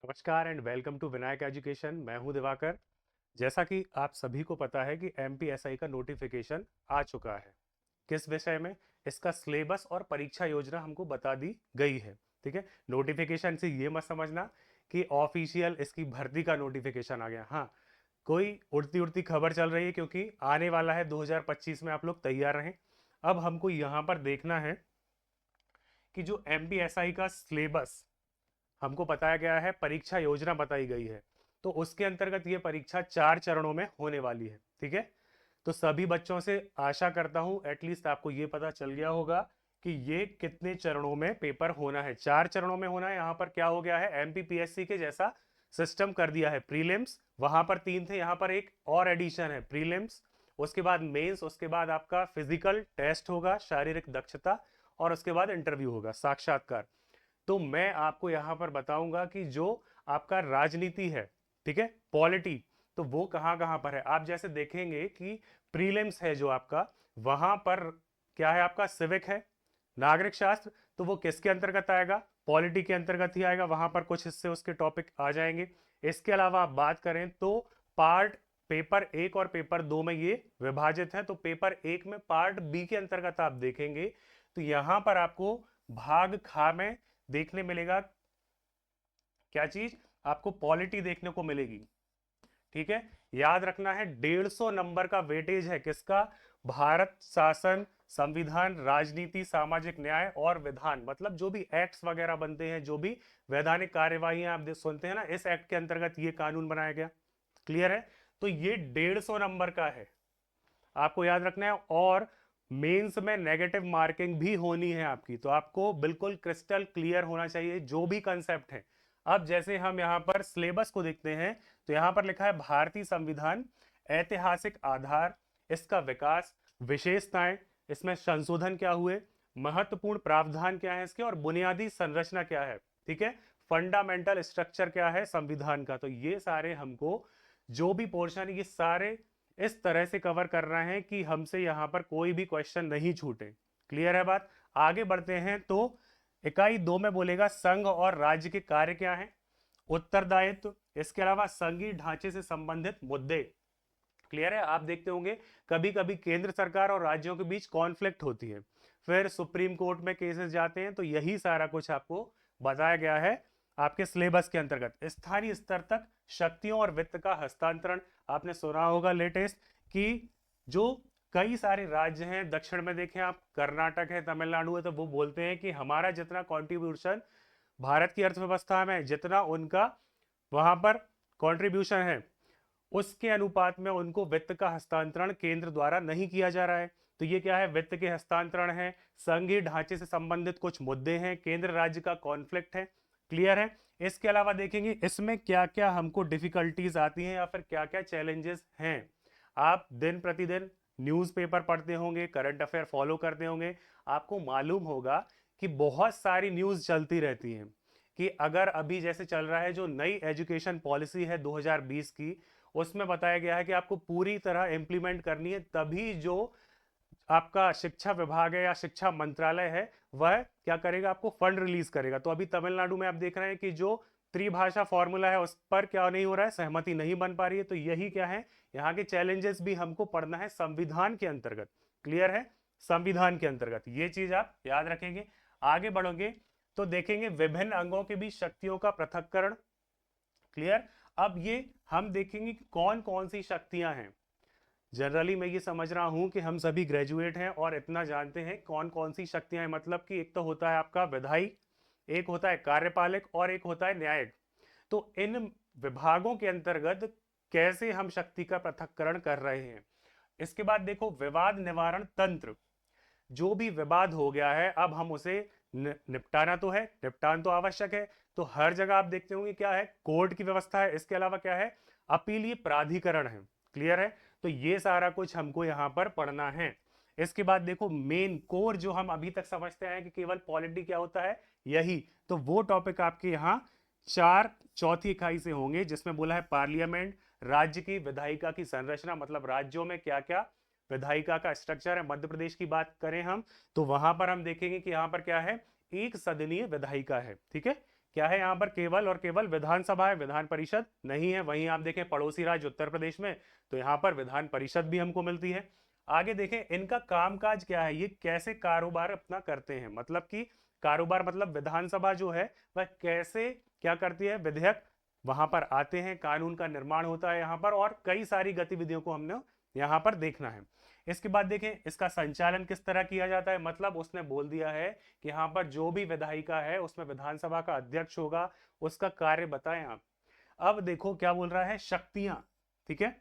नमस्कार and welcome to Vinayak education. मैं हूं दिवाकर। जैसा कि आप सभी को पता है कि एमपीएसआई का नोटिफिकेशन आ चुका है। किस विषय में? इसका सिलेबस और परीक्षा योजना हमको बता दी गई है। ठीक है, नोटिफिकेशन से ये मत समझना कि ऑफिशियल इसकी भर्ती का नोटिफिकेशन आ गया। हाँ, कोई उड़ती उड़ती खबर चल रही है क्योंकि आने वाला है 2025 में। आप लोग तैयार रहें। अब हमको यहाँ पर देखना है कि जो एमपीएसआई का सिलेबस हमको बताया गया है, परीक्षा योजना बताई गई है, तो उसके अंतर्गत ये परीक्षा 4 चरणों में होने वाली है। ठीक है, तो सभी बच्चों से आशा करता हूं एटलीस्ट आपको ये पता चल गया होगा कि ये कितने चरणों में पेपर होना है। 4 चरणों में होना है। यहाँ पर क्या हो गया है, एमपीपीएससी के जैसा सिस्टम कर दिया है। प्रीलिम्स वहां पर 3 थे, यहाँ पर एक और एडिशन है, प्रीलिम्स, उसके बाद मेंस, उसके बाद आपका फिजिकल टेस्ट होगा, शारीरिक दक्षता, और उसके बाद इंटरव्यू होगा, साक्षात्कार। तो मैं आपको यहां पर बताऊंगा कि जो आपका राजनीति है, ठीक है, पॉलिटी, तो वो कहां कहां पर है। आप जैसे देखेंगे कि प्रीलिम्स है जो आपका, वहां पर क्या है, आपका सिविक है, नागरिक शास्त्र, तो वो किसके अंतर्गत आएगा? पॉलिटी के अंतर्गत ही आएगा। वहां पर कुछ हिस्से उसके टॉपिक आ जाएंगे। इसके अलावा आप बात करें तो पार्ट पेपर 1 और पेपर 2 में ये विभाजित है। तो पेपर 1 में पार्ट बी के अंतर्गत आप देखेंगे तो यहां पर आपको भाग खा में देखने मिलेगा क्या चीज, आपको पॉलिटी देखने को मिलेगी। ठीक है, याद रखना है 150 नंबर का वेटेज है किसका? भारत शासन, संविधान, राजनीति, सामाजिक न्याय और विधान, मतलब जो भी एक्ट्स वगैरह बनते हैं, जो भी वैधानिक कार्यवाही आप सुनते हैं ना, इस एक्ट के अंतर्गत ये कानून बनाया गया। क्लियर है? तो ये 150 नंबर का है, आपको याद रखना है। और मेंस में नेगेटिव मार्किंग भी होनी है आपकी, तो आपको बिल्कुल क्रिस्टल क्लियर होना चाहिए जो भी कंसेप्ट है। अब जैसे हम यहाँ पर सिलेबस को देखते हैं तो यहाँ पर लिखा है भारतीय संविधान, ऐतिहासिक आधार, इसका विकास, विशेषताएं, इसमें संशोधन क्या हुए, महत्वपूर्ण प्रावधान क्या है इसके, और बुनियादी संरचना क्या है। ठीक है, फंडामेंटल स्ट्रक्चर क्या है संविधान का। तो ये सारे हमको जो भी पोर्शन है, ये सारे इस तरह से कवर करना है कि हमसे यहां पर कोई भी क्वेश्चन नहीं छूटे। क्लियर है बात? आगे बढ़ते हैं तो इकाई 2 में बोलेगा संघ और राज्य के कार्य क्या है, उत्तरदायित्व, इसके अलावा संघीय ढांचे से संबंधित मुद्दे। क्लियर है? आप देखते होंगे कभी कभी केंद्र सरकार और राज्यों के बीच कॉन्फ्लिक्ट होती है, फिर सुप्रीम कोर्ट में केसेस जाते हैं, तो यही सारा कुछ आपको बताया गया है आपके सिलेबस के अंतर्गत। स्थानीय स्तर तक शक्तियों और वित्त का हस्तांतरण, आपने सुना होगा लेटेस्ट कि जो कई सारे राज्य हैं, दक्षिण में देखें आप, कर्नाटक है, तमिलनाडु है, तो वो बोलते हैं कि हमारा जितना कंट्रीब्यूशन भारत की अर्थव्यवस्था में, जितना उनका वहां पर कंट्रीब्यूशन है, उसके अनुपात में उनको वित्त का हस्तांतरण केंद्र द्वारा नहीं किया जा रहा है। तो ये क्या है? वित्त के हस्तांतरण है, संघीय ढांचे से संबंधित कुछ मुद्दे हैं, केंद्र राज्य का कॉन्फ्लिक्ट है। क्लियर है? इसके अलावा देखेंगे इसमें क्या क्या हमको डिफिकल्टीज आती हैं या फिर क्या क्या चैलेंजेस हैं। आप दिन प्रतिदिन न्यूज़पेपर पढ़ते होंगे, करंट अफेयर फॉलो करते होंगे, आपको मालूम होगा कि बहुत सारी न्यूज़ चलती रहती हैं कि अगर अभी जैसे चल रहा है जो नई एजुकेशन पॉलिसी है 2020 की, उसमें बताया गया है कि आपको पूरी तरह इंप्लीमेंट करनी है, तभी जो आपका शिक्षा विभाग है या शिक्षा मंत्रालय है वह क्या करेगा, आपको फंड रिलीज करेगा। तो अभी तमिलनाडु में आप देख रहे हैं कि जो त्रिभाषा फॉर्मूला है उस पर क्या नहीं हो रहा है, सहमति नहीं बन पा रही है। तो यही क्या है, यहाँ के चैलेंजेस भी हमको पढ़ना है संविधान के अंतर्गत। क्लियर है? संविधान के अंतर्गत ये चीज आप याद रखेंगे। आगे बढ़ोगे तो देखेंगे विभिन्न अंगों के बीच शक्तियों का पृथक्करण। क्लियर? अब ये हम देखेंगे कि कौन कौन सी शक्तियां हैं। जनरली मैं ये समझ रहा हूं कि हम सभी ग्रेजुएट हैं और इतना जानते हैं कौन कौन सी शक्तियां हैं। मतलब कि एक तो होता है आपका विधायी, एक होता है कार्यपालक और एक होता है न्यायिक। तो इन विभागों के अंतर्गत कैसे हम शक्ति का पृथक्करण कर रहे हैं। इसके बाद देखो विवाद निवारण तंत्र, जो भी विवाद हो गया है अब हम उसे निपटाना तो है, निपटान तो आवश्यक है। तो हर जगह आप देखते होंगे क्या है, कोर्ट की व्यवस्था है, इसके अलावा क्या है, अपीलीय प्राधिकरण है। क्लियर है? तो ये सारा कुछ हमको यहां पर पढ़ना है। इसके बाद देखो मेन कोर, जो हम अभी तक समझते हैं कि केवल पॉलिटी क्या होता है, यही तो वो टॉपिक आपके यहाँ चार चौथी इकाई से होंगे, जिसमें बोला है पार्लियामेंट, राज्य की विधायिका की संरचना, मतलब राज्यों में क्या क्या विधायिका का स्ट्रक्चर है। मध्य प्रदेश की बात करें हम तो वहां पर हम देखेंगे कि यहां पर क्या है, एक सदनीय विधायिका है। ठीक है, क्या है यहाँ पर, केवल और केवल विधानसभा है, विधान परिषद नहीं है। वहीं आप देखें पड़ोसी राज्य उत्तर प्रदेश में, तो यहाँ पर विधान परिषद भी हमको मिलती है। आगे देखें इनका कामकाज क्या है, ये कैसे कारोबार अपना करते हैं, मतलब कि कारोबार मतलब विधानसभा जो है वह कैसे क्या करती है, विधेयक वहां पर आते हैं, कानून का निर्माण होता है यहाँ पर, और कई सारी गतिविधियों को हमने यहाँ पर देखना है। इसके बाद देखें इसका संचालन किस तरह किया जाता है, मतलब उसने बोल दिया है कि यहाँ पर जो भी विधायिका है उसमें विधानसभा का अध्यक्ष होगा, उसका कार्य बताएं आप। अब देखो क्या बोल रहा है, शक्तियां, ठीक है,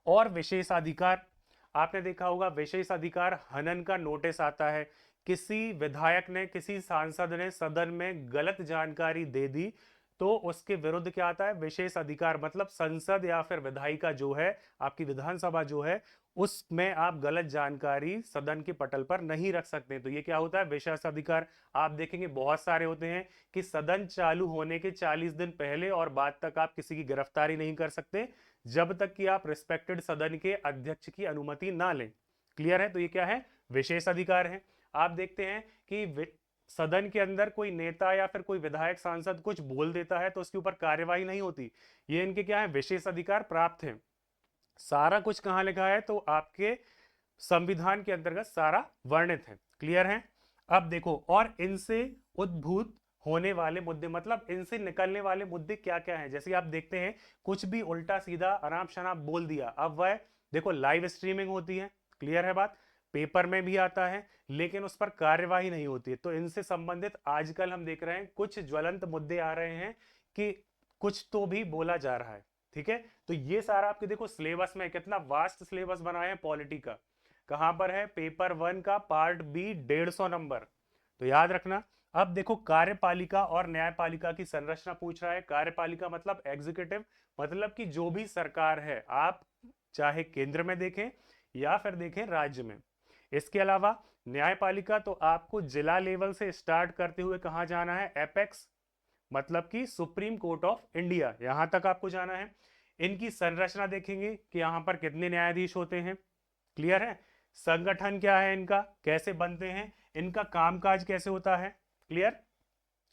और विशेषाधिकार। आपने देखा होगा विशेषाधिकार हनन का नोटिस आता है, किसी विधायक ने, किसी सांसद ने सदन में गलत जानकारी दे दी तो उसके विरुद्ध क्या आता है, विशेष अधिकार। मतलब संसद या फिर विधायिका जो है, आपकी विधानसभा जो है, उसमें आप गलत जानकारी सदन के पटल पर नहीं रख सकते। तो ये क्या होता है, विशेष अधिकार। आप देखेंगे बहुत सारे होते हैं कि सदन चालू होने के 40 दिन पहले और बाद तक आप किसी की गिरफ्तारी नहीं कर सकते जब तक कि आप रिस्पेक्टेड सदन के अध्यक्ष की अनुमति ना लें। क्लियर है, तो ये क्या है, विशेष अधिकार है। आप देखते हैं कि सदन के अंदर कोई नेता या फिर कोई विधायक सांसद कुछ बोल देता है तो उसके ऊपर कार्यवाही नहीं होती, ये इनके क्या है, विशेष अधिकार प्राप्त है। सारा कुछ कहां लिखा है, तो आपके संविधान के अंतर्गत सारा वर्णित है। क्लियर है। अब देखो, और इनसे उद्भूत होने वाले मुद्दे, मतलब इनसे निकलने वाले मुद्दे क्या क्या हैं। जैसे आप देखते हैं कुछ भी उल्टा सीधा अनाप शनाप बोल दिया, अब वह देखो लाइव स्ट्रीमिंग होती है, क्लियर है बात, पेपर में भी आता है, लेकिन उस पर कार्यवाही नहीं होती है। तो इनसे संबंधित आजकल हम देख रहे हैं कुछ ज्वलंत मुद्दे आ रहे हैं कि कुछ तो भी बोला जा रहा है। ठीक है, तो ये सारा आपके देखो सिलेबस में, कितना वास्ट सिलेबस बनाया है पॉलिटी का, कहां पर है, पेपर 1 का पार्ट बी 150 नंबर, तो याद रखना। अब देखो कार्यपालिका और न्यायपालिका की संरचना पूछ रहा है। कार्यपालिका मतलब एग्जीक्यूटिव, मतलब कि जो भी सरकार है, आप चाहे केंद्र में देखें या फिर देखें राज्य में। इसके अलावा न्यायपालिका तो आपको जिला लेवल से स्टार्ट करते हुए कहां जाना है, एपेक्स, मतलब कि सुप्रीम कोर्ट ऑफ इंडिया, यहां तक आपको जाना है। इनकी संरचना देखेंगे कि यहां पर कितने न्यायाधीश होते हैं। क्लियर है। संगठन क्या है इनका, कैसे बनते हैं, इनका कामकाज कैसे होता है। क्लियर।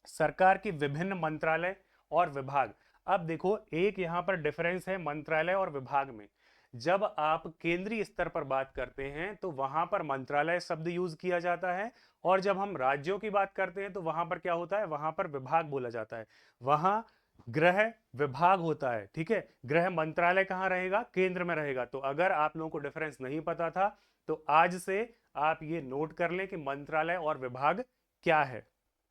सरकार के विभिन्न मंत्रालय और विभाग। अब देखो एक यहां पर डिफरेंस है मंत्रालय और विभाग में। जब आप केंद्रीय स्तर पर बात करते हैं तो वहां पर मंत्रालय शब्द यूज किया जाता है, और जब हम राज्यों की बात करते हैं तो वहां पर क्या होता है, वहां पर विभाग बोला जाता है। वहां गृह विभाग होता है, ठीक है। गृह मंत्रालय कहां रहेगा, केंद्र में रहेगा। तो अगर आप लोगों को डिफरेंस नहीं पता था तो आज से आप ये नोट कर लें कि मंत्रालय और विभाग क्या है।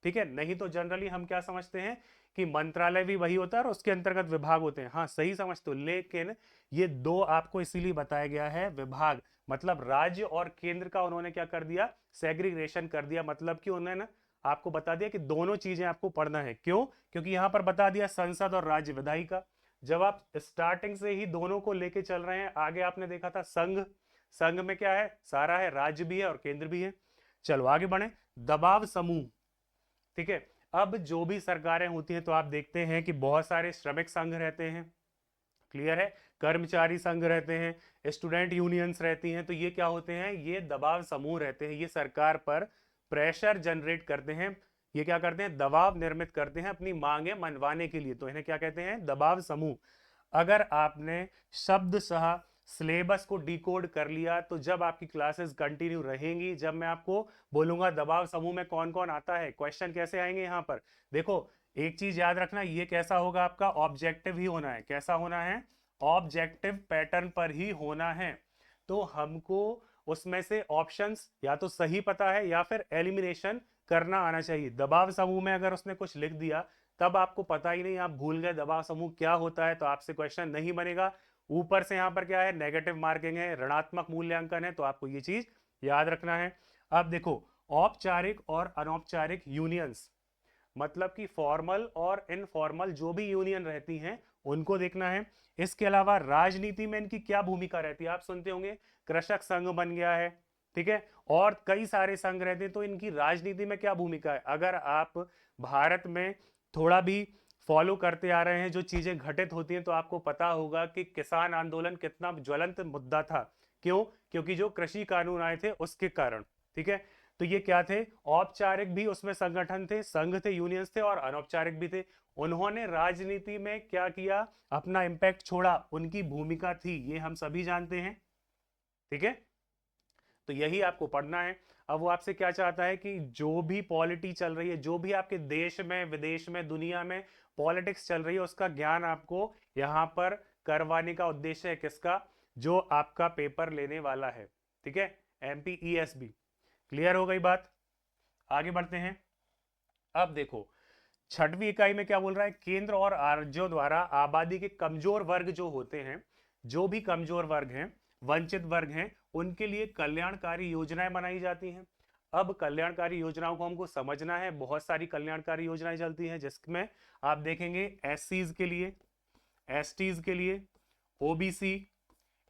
ठीक है, नहीं तो जनरली हम क्या समझते हैं कि मंत्रालय भी वही होता है और उसके अंतर्गत विभाग होते हैं। हाँ सही समझते हो, लेकिन ये दो आपको इसीलिए बताया गया है, विभाग मतलब राज्य और केंद्र का उन्होंने क्या कर दिया, सेग्रीगेशन कर दिया। मतलब कि उन्होंने ना आपको बता दिया कि दोनों चीजें आपको पढ़ना है। क्यों, क्योंकि यहां पर बता दिया संसद और राज्य विधायिका। जब आप स्टार्टिंग से ही दोनों को लेके चल रहे हैं, आगे आपने देखा था संघ, संघ में क्या है, सारा है, राज्य भी है और केंद्र भी है। चलो आगे बढ़े। दबाव समूह, ठीक है। अब जो भी सरकारें होती हैं तो आप देखते हैं कि बहुत सारे श्रमिक संघ रहते हैं, क्लियर है, कर्मचारी संघ रहते हैं, स्टूडेंट यूनियंस रहती हैं। तो ये क्या होते हैं, ये दबाव समूह रहते हैं। ये सरकार पर प्रेशर जनरेट करते हैं, ये क्या करते हैं, दबाव निर्मित करते हैं अपनी मांगे मनवाने के लिए। तो इन्हें क्या कहते हैं, दबाव समूह। अगर आपने शब्द सह सिलेबस को डिकोड कर लिया तो जब आपकी क्लासेस कंटिन्यू रहेंगी, जब मैं आपको बोलूंगा दबाव समूह में कौन कौन आता है, क्वेश्चन कैसे आएंगे यहाँ पर, देखो एक चीज याद रखना, ये कैसा होगा, आपका ऑब्जेक्टिव ही होना है। कैसा होना है, ऑब्जेक्टिव पैटर्न पर ही होना है। तो हमको उसमें से ऑप्शंस या तो सही पता है या फिर एलिमिनेशन करना आना चाहिए। दबाव समूह में अगर उसने कुछ लिख दिया तब आपको पता ही नहीं, आप भूल गए दबाव समूह क्या होता है, तो आपसे क्वेश्चन नहीं बनेगा। ऊपर से यहां पर क्या है, नेगेटिव मार्किंग है, ऋणात्मक मूल्यांकन है, तो आपको ये चीज याद रखना है। अब देखो औपचारिक और अनौपचारिक यूनियंस, मतलब कि फॉर्मल और इनफॉर्मल जो भी यूनियन रहती हैं उनको देखना है। इसके अलावा राजनीति में इनकी क्या भूमिका रहती है, आप सुनते होंगे कृषक संघ बन गया है, ठीक है, और कई सारे संघ रहते हैं। तो इनकी राजनीति में क्या भूमिका है, अगर आप भारत में थोड़ा भी फॉलो करते आ रहे हैं जो चीजें घटित होती हैं तो आपको पता होगा कि किसान आंदोलन कितना ज्वलंत मुद्दा था। क्यों, क्योंकि जो कृषि कानून आए थे उसके कारण, ठीक है। तो ये क्या थे, औपचारिक भी उसमें संगठन थे, संघ थे, यूनियंस थे, और अनौपचारिक भी थे। उन्होंने राजनीति में क्या किया, अपना इंपैक्ट छोड़ा, उनकी भूमिका थी, ये हम सभी जानते हैं। ठीक है, तो यही आपको पढ़ना है। अब वो आपसे क्या चाहता है कि जो भी पॉलिटी चल रही है, जो भी आपके देश में, विदेश में, दुनिया में पॉलिटिक्स चल रही है, उसका ज्ञान आपको यहां पर करवाने का उद्देश्य है किसका, जो आपका पेपर लेने वाला है। ठीक है, एमपीईएसबी। क्लियर हो गई बात, आगे बढ़ते हैं। अब देखो छठवीं इकाई में क्या बोल रहा है, केंद्र और राज्यों द्वारा आबादी के कमजोर वर्ग जो होते हैं, जो भी कमजोर वर्ग हैं, वंचित वर्ग हैं, उनके लिए कल्याणकारी योजनाएं बनाई जाती हैं। अब कल्याणकारी योजनाओं को हमको समझना है, बहुत सारी कल्याणकारी योजनाएं चलती हैं, जिसमें आप देखेंगे एससीज के लिए, एसटीज के लिए, ओबीसी,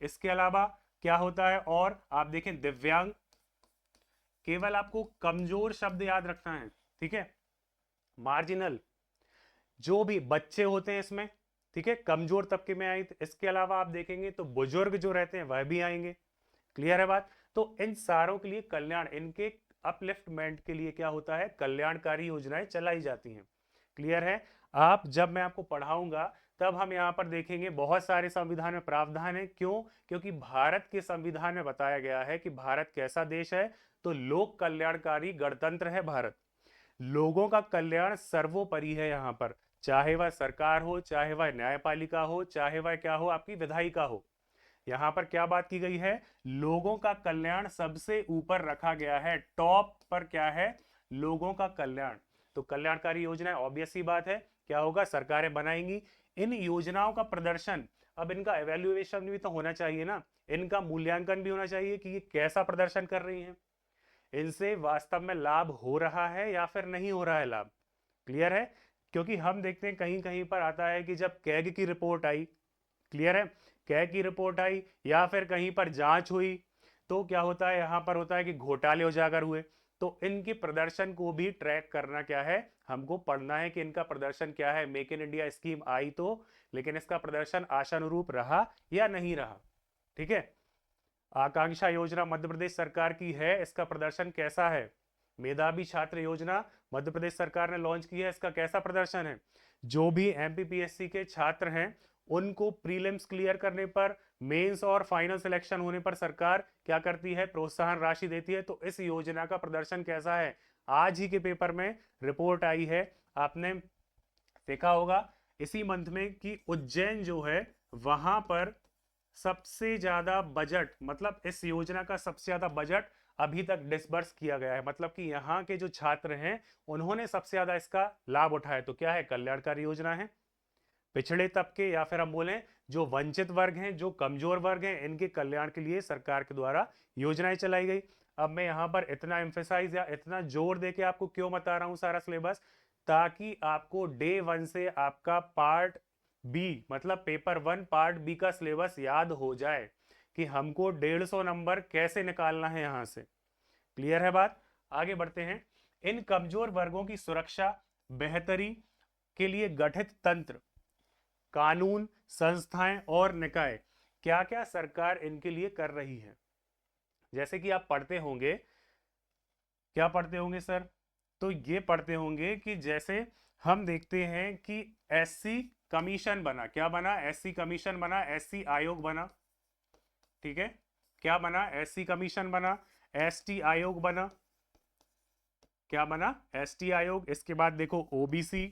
इसके अलावा क्या होता है, और आप देखें दिव्यांग। केवल आपको कमजोर शब्द याद रखना है, ठीक है, मार्जिनल, जो भी बच्चे होते हैं इसमें, ठीक है, कमजोर तबके में आई। इसके अलावा आप देखेंगे तो बुजुर्ग जो रहते हैं वह भी आएंगे। क्लियर है बात, तो इन सारों के लिए कल्याण, इनके अपलिफ्टमेंट के लिए क्या होता है, कल्याणकारी योजनाएं चलाई जाती हैं। क्लियर है, आप जब मैं आपको पढ़ाऊंगा तब हम यहां पर देखेंगे बहुत सारे संविधान में प्रावधान है। क्यों, क्योंकि भारत के संविधान में बताया गया है कि भारत कैसा देश है, तो लोक कल्याणकारी गणतंत्र है भारत। लोगों का कल्याण सर्वोपरि है यहाँ पर, चाहे वह सरकार हो, चाहे वह न्यायपालिका हो, चाहे वह क्या हो, आपकी विधायिका हो। यहाँ पर क्या बात की गई है, लोगों का कल्याण सबसे ऊपर रखा गया है, टॉप पर क्या है, लोगों का कल्याण। तो कल्याणकारी योजनाएं, ऑब्वियस सी बात है, क्या होगा, सरकारें बनाएंगी। इन योजनाओं का प्रदर्शन, अब इनका एवेल्युएशन भी तो होना चाहिए ना, इनका मूल्यांकन भी होना चाहिए कि ये कैसा प्रदर्शन कर रही हैं, इनसे वास्तव में लाभ हो रहा है या फिर नहीं हो रहा है लाभ। क्लियर है, क्योंकि हम देखते हैं कहीं कहीं पर आता है कि जब कैग की रिपोर्ट आई, क्लियर है, कैग की रिपोर्ट आई या फिर कहीं पर जांच हुई, तो क्या होता है, यहां पर होता है कि घोटाले उजागर हुए। तो इनके प्रदर्शन को भी ट्रैक करना क्या है, हमको पढ़ना है कि इनका प्रदर्शन क्या है। मेक इन इंडिया स्कीम आई तो, लेकिन इसका प्रदर्शन आशानुरूप रहा या नहीं रहा। ठीक है, आकांक्षा योजना मध्य प्रदेश सरकार की है, इसका प्रदर्शन कैसा है। मेधावी छात्र योजना मध्य प्रदेश सरकार ने लॉन्च की है, इसका कैसा प्रदर्शन है। जो भी एमपीपीएससी के छात्र हैं उनको प्रीलिम्स क्लियर करने पर, मेंस और फाइनल सिलेक्शन होने पर सरकार क्या करती है, प्रोत्साहन राशि देती है। तो इस योजना का प्रदर्शन कैसा है, आज ही के पेपर में रिपोर्ट आई है, आपने देखा होगा इसी मंथ में कि उज्जैन जो है वहां पर सबसे ज्यादा बजट, मतलब इस योजना का सबसे ज्यादा बजट अभी तक डिसबर्स किया गया है, मतलब कि यहाँ के जो छात्र हैं उन्होंने सबसे ज्यादा इसका लाभ उठाया। तो क्या है, कल्याणकारी योजना है। पिछड़े तबके या फिर हम बोलें जो वंचित वर्ग हैं, जो कमजोर वर्ग हैं, इनके कल्याण के लिए सरकार के द्वारा योजनाएं चलाई गई। अब मैं यहाँ पर इतना एम्फेसाइज या इतना जोर देके आपको क्यों बता रहा हूँ सारा सिलेबस, ताकि आपको डे वन से आपका पार्ट बी, मतलब पेपर वन पार्ट बी का सिलेबस याद हो जाए कि हमको 150 नंबर कैसे निकालना है यहां से। क्लियर है बात, आगे बढ़ते हैं। इन कमजोर वर्गों की सुरक्षा बेहतरी के लिए गठित तंत्र, कानून, संस्थाएं और निकाय, क्या क्या सरकार इनके लिए कर रही है। जैसे कि आप पढ़ते होंगे, क्या पढ़ते होंगे सर, तो ये पढ़ते होंगे कि जैसे हम देखते हैं कि एससी कमीशन बना, क्या बना, एससी कमीशन बना, एससी आयोग बना। ठीक है, क्या बना, एससी कमीशन बना, एसटी आयोग बना, क्या बना, एसटी आयोग। इसके बाद देखो ओबीसी,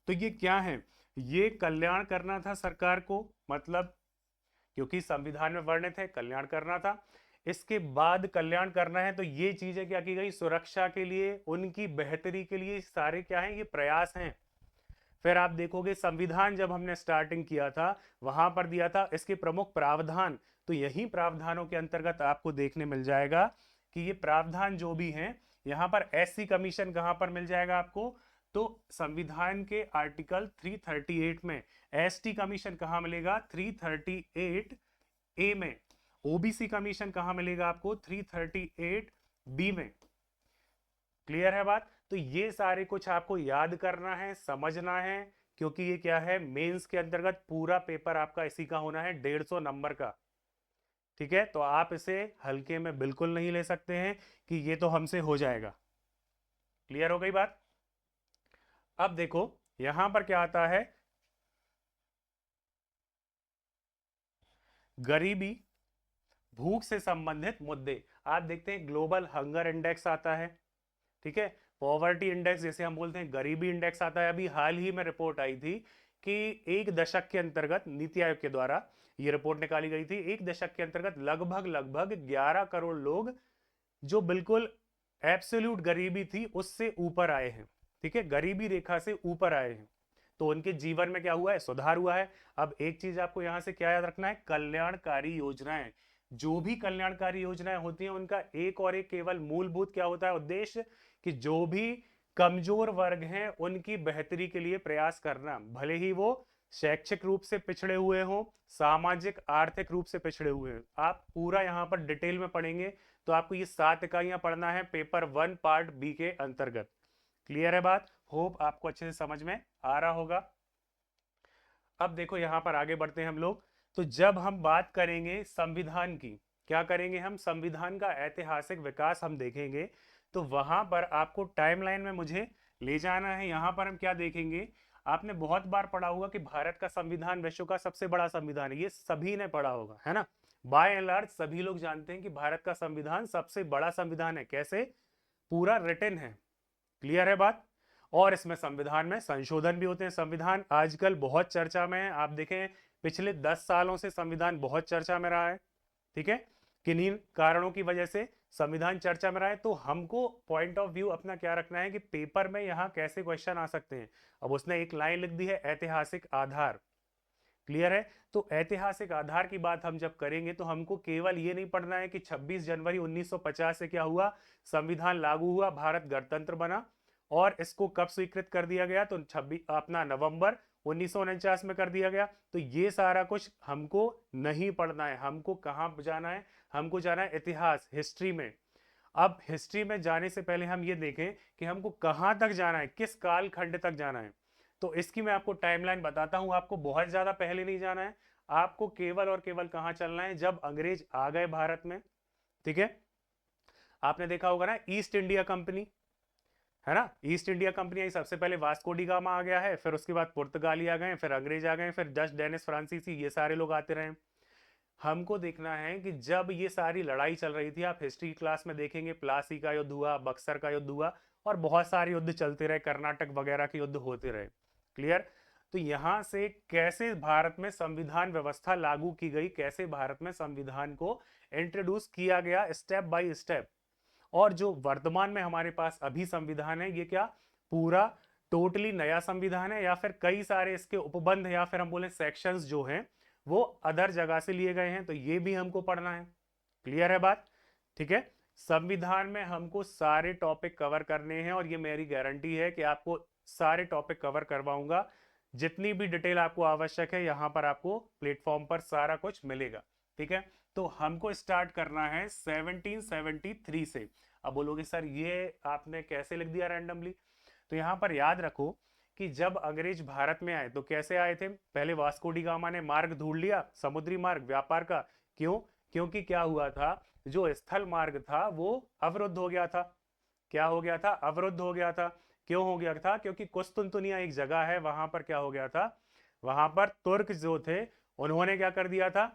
तो ये क्या है, ये कल्याण करना था सरकार को, मतलब क्योंकि संविधान में वर्णित है कल्याण करना था। इसके बाद कल्याण करना है तो ये चीजें क्या की गई, सुरक्षा के लिए, उनकी बेहतरी के लिए सारे क्या हैं, ये प्रयास हैं। फिर आप देखोगे संविधान जब हमने स्टार्टिंग किया था वहां पर दिया था इसके प्रमुख प्रावधान, तो यही प्रावधानों के अंतर्गत आपको देखने मिल जाएगा कि ये प्रावधान जो भी हैं, यहां पर एससी कमीशन कहां पर मिल जाएगा आपको, तो संविधान के आर्टिकल 338 में। एसटी कमीशन कहां मिलेगा, 338 ए में। ओबीसी कमीशन कहां मिलेगा आपको, 338 बी में। क्लियर है बात, तो ये सारे कुछ आपको याद करना है, समझना है, क्योंकि ये क्या है, मेंस के अंतर्गत पूरा पेपर आपका इसी का होना है, 150 नंबर का। ठीक है, तो आप इसे हल्के में बिल्कुल नहीं ले सकते हैं कि ये तो हमसे हो जाएगा। क्लियर हो गई बात? अब देखो यहां पर क्या आता है, गरीबी, भूख से संबंधित मुद्दे। आप देखते हैं ग्लोबल हंगर इंडेक्स आता है, ठीक है, पॉवर्टी इंडेक्स जैसे हम बोलते हैं, गरीबी इंडेक्स आता है। अभी हाल ही में रिपोर्ट आई थी कि एक दशक के अंतर्गत नीति आयोग के द्वारा ये रिपोर्ट निकाली गई थी, एक दशक के अंतर्गत लगभग लगभग 11 करोड़ लोग जो बिल्कुल एब्सोल्यूट गरीबी थी उससे ऊपर आए हैं, ठीक है, गरीबी रेखा से ऊपर आए हैं। तो उनके जीवन में क्या हुआ है, सुधार हुआ है। अब एक चीज आपको यहां से क्या याद रखना है, कल्याणकारी योजनाएं, जो भी कल्याणकारी योजनाएं होती हैं उनका एक और एक केवल मूलभूत क्या होता है उद्देश्य, कि जो भी कमजोर वर्ग हैं उनकी बेहतरी के लिए प्रयास करना, भले ही वो शैक्षिक रूप से पिछड़े हुए हों, सामाजिक आर्थिक रूप से पिछड़े हुए हैं। आप पूरा यहां पर डिटेल में पढ़ेंगे तो आपको ये 7 इकाइयां पढ़ना है पेपर 1 पार्ट बी के अंतर्गत। क्लियर है बात? होप आपको अच्छे से समझ में आ रहा होगा। अब देखो यहां पर आगे बढ़ते हैं हम लोग। तो जब हम बात करेंगे संविधान की, क्या करेंगे हम, संविधान का ऐतिहासिक विकास हम देखेंगे, तो वहां पर आपको टाइमलाइन में मुझे ले जाना है। यहां पर हम क्या देखेंगे, आपने बहुत बार पढ़ा होगा कि भारत का संविधान विश्व का सबसे बड़ा संविधान है, ये सभी ने पढ़ा होगा, है ना। बाय एंड लार्ज सभी लोग जानते हैं कि भारत का संविधान सबसे बड़ा संविधान है। कैसे? पूरा रिटन है। क्लियर है बात? और इसमें संविधान में संशोधन भी होते हैं। संविधान आजकल बहुत चर्चा में है, आप देखें पिछले 10 सालों से संविधान बहुत चर्चा में रहा है, ठीक है। किन्हीं कारणों की वजह से संविधान चर्चा में रहा है, तो हमको पॉइंट ऑफ व्यू अपना क्या रखना है कि पेपर में यहां कैसे क्वेश्चन आ सकते हैं। अब उसने एक लाइन लिख दी है, ऐतिहासिक आधार। क्लियर है? तो ऐतिहासिक आधार की बात हम जब करेंगे तो हमको केवल ये नहीं पढ़ना है कि 26 जनवरी 1950 से क्या हुआ, संविधान लागू हुआ, भारत गणतंत्र बना, और इसको कब स्वीकृत कर दिया गया, तो 26 अपना नवंबर 1949 में कर दिया गया। तो ये सारा कुछ हमको नहीं पढ़ना है, हमको कहाँ जाना है, हमको जाना है इतिहास, हिस्ट्री में। अब हिस्ट्री में जाने से पहले हम ये देखें कि हमको कहाँ तक जाना है, किस काल खंड तक जाना है। तो इसकी मैं आपको टाइमलाइन बताता हूं, आपको बहुत ज्यादा पहले नहीं जाना है, आपको केवल और केवल कहां चलना है, जब अंग्रेज आ गए भारत में, ठीक है। आपने देखा होगा ना ईस्ट इंडिया कंपनी, है ना, ईस्ट इंडिया कंपनी आई, सबसे पहले वास्को डी गामा आ गया है, फिर उसके बाद पुर्तगाली आ गए, फिर अंग्रेज आ गए, फिर डच, डेनिस, फ्रांसीसी, ये सारे लोग आते रहे। हमको देखना है कि जब ये सारी लड़ाई चल रही थी, आप हिस्ट्री क्लास में देखेंगे प्लासी का युद्ध हुआ, बक्सर का युद्ध हुआ, और बहुत सारे युद्ध चलते रहे, कर्नाटक वगैरह के युद्ध होते रहे। क्लियर? तो यहां से कैसे भारत में संविधान व्यवस्था लागू की गई, कैसे भारत में संविधान को इंट्रोड्यूस किया गया स्टेप बाय स्टेप, और जो वर्तमान में हमारे पास अभी संविधान है, ये क्या पूरा टोटली नया संविधान है, या फिर कई सारे इसके उपबंध या फिर हम बोले सेक्शंस जो हैं वो अदर जगह से लिए गए हैं, तो ये भी हमको पढ़ना है। क्लियर है बात? ठीक है, संविधान में हमको सारे टॉपिक कवर करने हैं, और ये मेरी गारंटी है कि आपको सारे टॉपिक कवर करवाऊंगा। जितनी भी डिटेल आपको आवश्यक है यहां पर आपको प्लेटफॉर्म पर सारा कुछ मिलेगा, ठीक है। तो हमको स्टार्ट करना है 1773 से। अब बोलोगे सर ये आपने कैसे लिख दिया रैंडमली, तो यहां पर याद रखो कि जब अंग्रेज भारत में आए तो कैसे आए थे, पहले वास्को डी गामा ने मार्ग ढूंढ लिया, समुद्री मार्ग व्यापार का। क्यों? क्योंकि क्या हुआ था, जो स्थल मार्ग था वो अवरुद्ध हो गया था। क्या हो गया था? अवरुद्ध हो गया था। क्यों हो गया था? क्योंकि कुस्तुनतुनिया एक जगह है, वहां पर क्या हो गया था, वहां पर तुर्क जो थे उन्होंने क्या कर दिया था,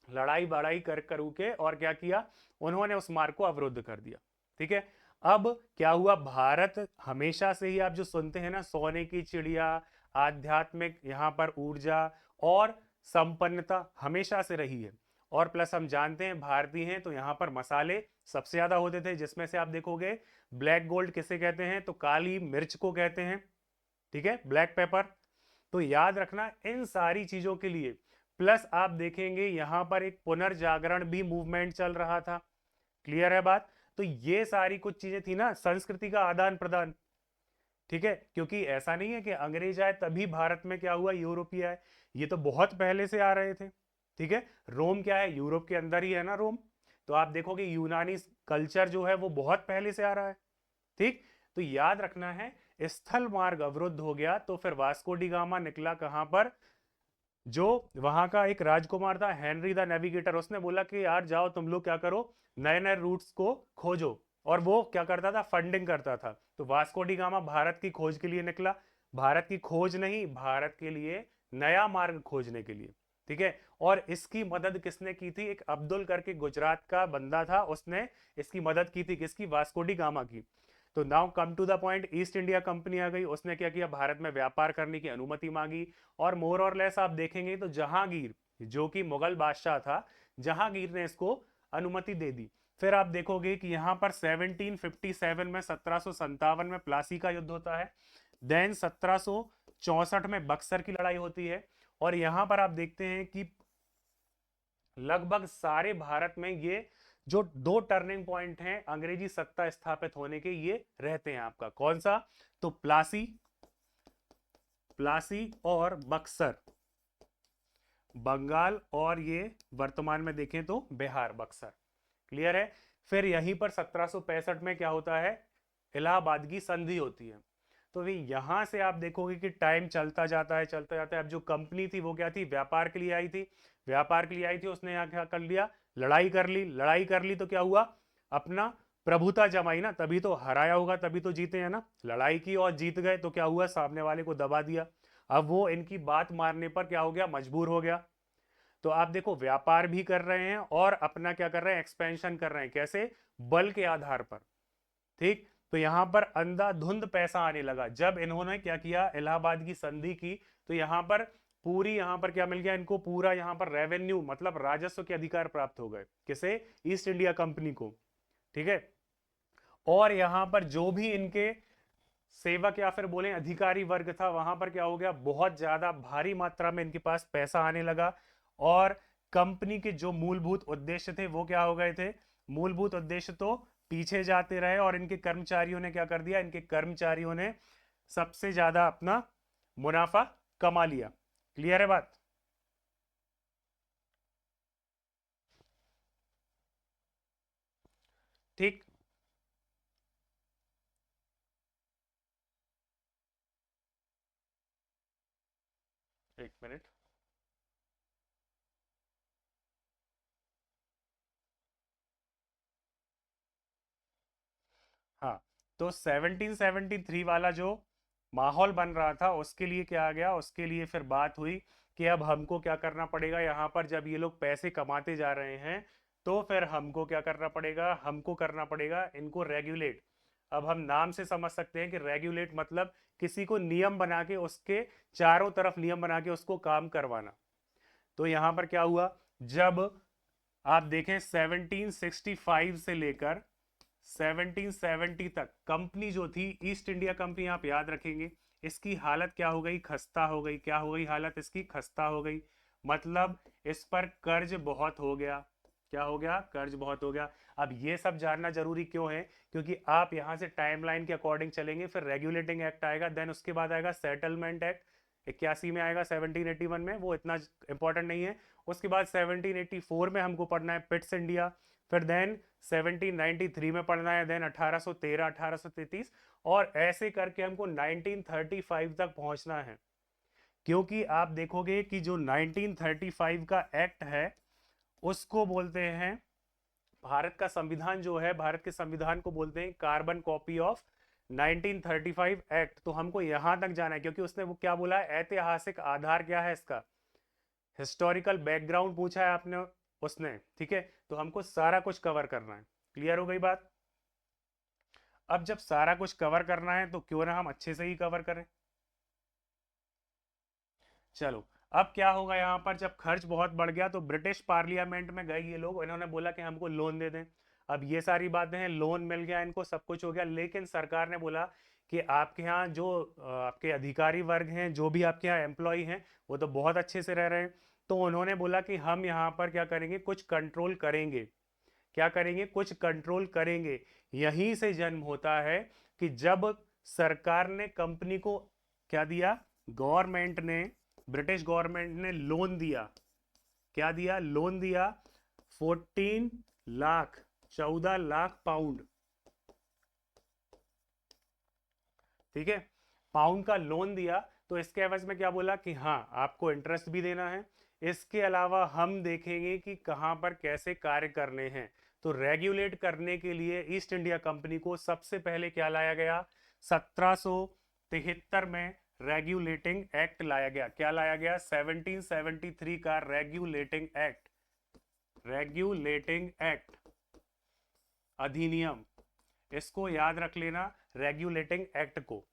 लड़ाई बड़ाई कर करू के, और क्या किया, उन्होंने उस मार्ग को अवरुद्ध कर दिया, ठीक है। अब क्या हुआ, भारत हमेशा से ही आप जो सुनते हैं ना, सोने की चिड़िया, आध्यात्मिक यहाँ पर ऊर्जा और संपन्नता हमेशा से रही है। और प्लस हम जानते हैं भारतीय हैं तो यहाँ पर मसाले सबसे ज्यादा होते थे, जिसमें से आप देखोगे ब्लैक गोल्ड किसे कहते हैं, तो काली मिर्च को कहते हैं, ठीक है, ब्लैक पेपर। तो याद रखना इन सारी चीजों के लिए। प्लस आप देखेंगे यहां पर एक पुनर्जागरण भी मूवमेंट चल रहा था। क्लियर है बात? तो ये सारी कुछ चीजें थी ना, संस्कृति का आदान प्रदान, ठीक है। क्योंकि ऐसा नहीं है कि अंग्रेज आए तभी भारत में क्या हुआ, यूरोपीय आए, ये तो बहुत पहले से आ रहे थे, ठीक है। रोम क्या है, यूरोप के अंदर ही है ना रोम। तो आप देखोगे यूनानी कल्चर जो है वो बहुत पहले से आ रहा है, ठीक। तो याद रखना है, स्थल मार्ग अवरुद्ध हो गया तो फिर वास्को डी गामा निकला कहां पर, जो वहां का एक राजकुमार था हेनरी द नेविगेटर, उसने बोला कि यार जाओ तुम लोग क्या करो, नए नए रूट्स को खोजो। और वो क्या करता था, फंडिंग करता था। तो वास्को डी गामा भारत की खोज के लिए निकला, भारत की खोज नहीं, भारत के लिए नया मार्ग खोजने के लिए। ठीक है। और इसकी मदद किसने की थी, एक अब्दुल करके गुजरात का बंदा था, उसने इसकी मदद की थी, किसकी, वास्को डी गामा की। तो now come to the point, East India Company आ गई, उसने क्या किया, भारत में व्यापार करने की अनुमति मांगी। और मोर और लेस आप देखेंगे तो जहांगीर, जो कि मुगल बादशाह था, जहांगीर ने इसको अनुमति दे दी। फिर आप देखोगे कि यहां पर 1757 में, 1757 में प्लासी का युद्ध होता है। देन 1764 में बक्सर की लड़ाई होती है। और यहां पर आप देखते हैं कि लगभग सारे भारत में ये जो दो टर्निंग पॉइंट हैं अंग्रेजी सत्ता स्थापित होने के, ये रहते हैं आपका। कौन सा, तो प्लासी, प्लासी और बक्सर, बंगाल, और ये वर्तमान में देखें तो बिहार, बक्सर। क्लियर है। फिर यहीं पर 1765 में क्या होता है, इलाहाबाद की संधि होती है। तो भी यहां से आप देखोगे कि टाइम चलता जाता है, चलता जाता है। अब जो कंपनी थी वो क्या थी, व्यापार के लिए आई थी, व्यापार के लिए आई थी, उसने यहाँ क्या कर लिया, लड़ाई कर ली, लड़ाई कर ली तो क्या हुआ, अपना प्रभुता जमाई ना, तभी तो हराया होगा, तभी तो जीते हैं ना। लड़ाई की और जीत गए तो क्या हुआ, सामने वाले को दबा दिया। अब वो इनकी बात मारने पर क्या हो गया, मजबूर हो गया। तो आप देखो व्यापार भी कर रहे हैं और अपना क्या कर रहे हैं, एक्सपेंशन कर रहे हैं, कैसे, बल के आधार पर। ठीक। तो यहां पर अंधाधुंध पैसा आने लगा जब इन्होंने क्या किया, इलाहाबाद की संधि की। तो यहां पर पूरी, यहां पर क्या मिल गया इनको, पूरा यहां पर रेवेन्यू मतलब राजस्व के अधिकार प्राप्त हो गए, किसे, ईस्ट इंडिया कंपनी को। ठीक है। और यहां पर जो भी इनके सेवक या फिर बोले अधिकारी वर्ग था, वहां पर क्या हो गया, बहुत ज्यादा भारी मात्रा में इनके पास पैसा आने लगा। और कंपनी के जो मूलभूत उद्देश्य थे वो क्या हो गए थे, मूलभूत उद्देश्य तो पीछे जाते रहे। और इनके कर्मचारियों ने क्या कर दिया, इनके कर्मचारियों ने सबसे ज्यादा अपना मुनाफा कमा लिया। क्लियर है बात। ठीक। एक मिनट। हाँ। तो 1773 वाला जो माहौल बन रहा था उसके लिए क्या आ गया, उसके लिए फिर बात हुई कि अब हमको क्या करना पड़ेगा, यहाँ पर जब ये लोग पैसे कमाते जा रहे हैं तो फिर हमको क्या करना पड़ेगा, हमको करना पड़ेगा इनको रेगुलेट। अब हम नाम से समझ सकते हैं कि रेगुलेट मतलब किसी को नियम बना के, उसके चारों तरफ नियम बना के उसको काम करवाना। तो यहां पर क्या हुआ, जब आप देखें 1765 से लेकर 1770 तक कंपनी जो थी ईस्ट इंडिया कंपनी, आप याद रखेंगे, इसकी हालत क्या हो गई, खस्ता हो गई। क्या हो गई हालत इसकी, खस्ता हो गई। मतलब इस पर कर्ज बहुत हो गया। क्या हो गया, कर्ज बहुत हो गया। अब ये सब जानना जरूरी क्यों है, क्योंकि आप यहां से टाइमलाइन के अकॉर्डिंग चलेंगे, फिर रेगुलेटिंग एक्ट आएगा, देन उसके बाद आएगा सेटलमेंट एक्ट, 81 में आएगा, 1781 में, वो इतना इंपॉर्टेंट नहीं है। उसके बाद 1784 में हमको पढ़ना है पिट्स इंडिया। फिर देन 1793 में पढ़ना है, देन 1813, 1833, और ऐसे करके हमको 1935 तक पहुंचना है। क्योंकि आप देखोगे कि जो 1935 का एक्ट है उसको बोलते हैं, भारत का संविधान जो है, भारत के संविधान को बोलते हैं कार्बन कॉपी ऑफ 1935 एक्ट। तो हमको यहां तक जाना है क्योंकि उसने वो क्या बोला है, ऐतिहासिक आधार क्या है इसका, हिस्टोरिकल बैकग्राउंड पूछा है आपने, उसने। ठीक है। तो हमको सारा कुछ कवर करना है। क्लियर हो गई बात। अब जब सारा कुछ कवर करना है तो क्यों ना हम अच्छे से ही कवर करें। चलो। अब क्या होगा, यहाँ पर जब खर्च बहुत बढ़ गया तो ब्रिटिश पार्लियामेंट में गए ये लोग, इन्होंने बोला कि हमको लोन दे दें। अब ये सारी बातें हैं, लोन मिल गया इनको, सब कुछ हो गया, लेकिन सरकार ने बोला कि आपके यहाँ जो आपके अधिकारी वर्ग हैं, जो भी आपके यहाँ एम्प्लॉय हैं, वो तो बहुत अच्छे से रह रहे हैं। तो उन्होंने बोला कि हम यहाँ पर क्या करेंगे, कुछ कंट्रोल करेंगे। क्या करेंगे, कुछ कंट्रोल करेंगे। यहीं से जन्म होता है कि जब सरकार ने कंपनी को क्या दिया, गवर्नमेंट ने, ब्रिटिश गवर्नमेंट ने लोन दिया। क्या दिया, लोन दिया, 14 लाख, 14 लाख पाउंड। ठीक है, पाउंड का लोन दिया। तो इसके एवज में क्या बोला कि हाँ आपको इंटरेस्ट भी देना है, इसके अलावा हम देखेंगे कि कहाँ पर कैसे कार्य करने हैं। तो रेगुलेट करने के लिए ईस्ट इंडिया कंपनी को सबसे पहले क्या लाया गया, 1773 में रेगुलेटिंग एक्ट लाया गया। क्या लाया गया, 1773 का रेगुलेटिंग एक्ट, रेगुलेटिंग एक्ट, अधिनियम, इसको याद रख लेना, रेगुलेटिंग एक्ट को।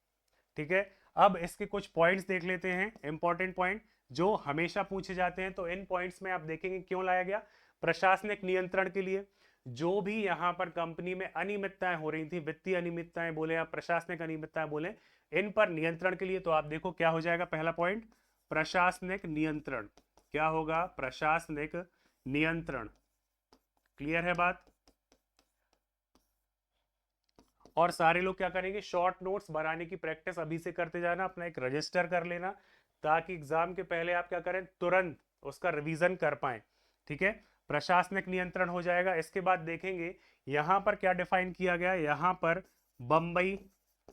ठीक है, अब इसके कुछ पॉइंट्स देख लेते हैं, इंपॉर्टेंट पॉइंट जो हमेशा पूछे जाते हैं। तो इन पॉइंट्स में आप देखेंगे क्यों लाया गया, प्रशासनिक नियंत्रण के लिए। जो भी यहां पर कंपनी में अनियमितताएं हो रही थी, वित्तीय अनियमितताएं बोले या प्रशासनिक अनियमितताएं बोले, इन पर नियंत्रण के लिए। तो आप देखो क्या हो जाएगा, पहला पॉइंट प्रशासनिक नियंत्रण। क्या होगा, प्रशासनिक नियंत्रण। क्लियर है बात। और सारे लोग क्या करेंगे, शॉर्ट नोट्स बनाने की प्रैक्टिस अभी से करते जाना, अपना एक रजिस्टर कर लेना, ताकि एग्जाम के पहले आप क्या करें, तुरंत उसका रिवीजन कर पाए। ठीक है, प्रशासनिक नियंत्रण हो जाएगा। इसके बाद देखेंगे यहां पर क्या डिफाइन किया गया, यहां पर बंबई,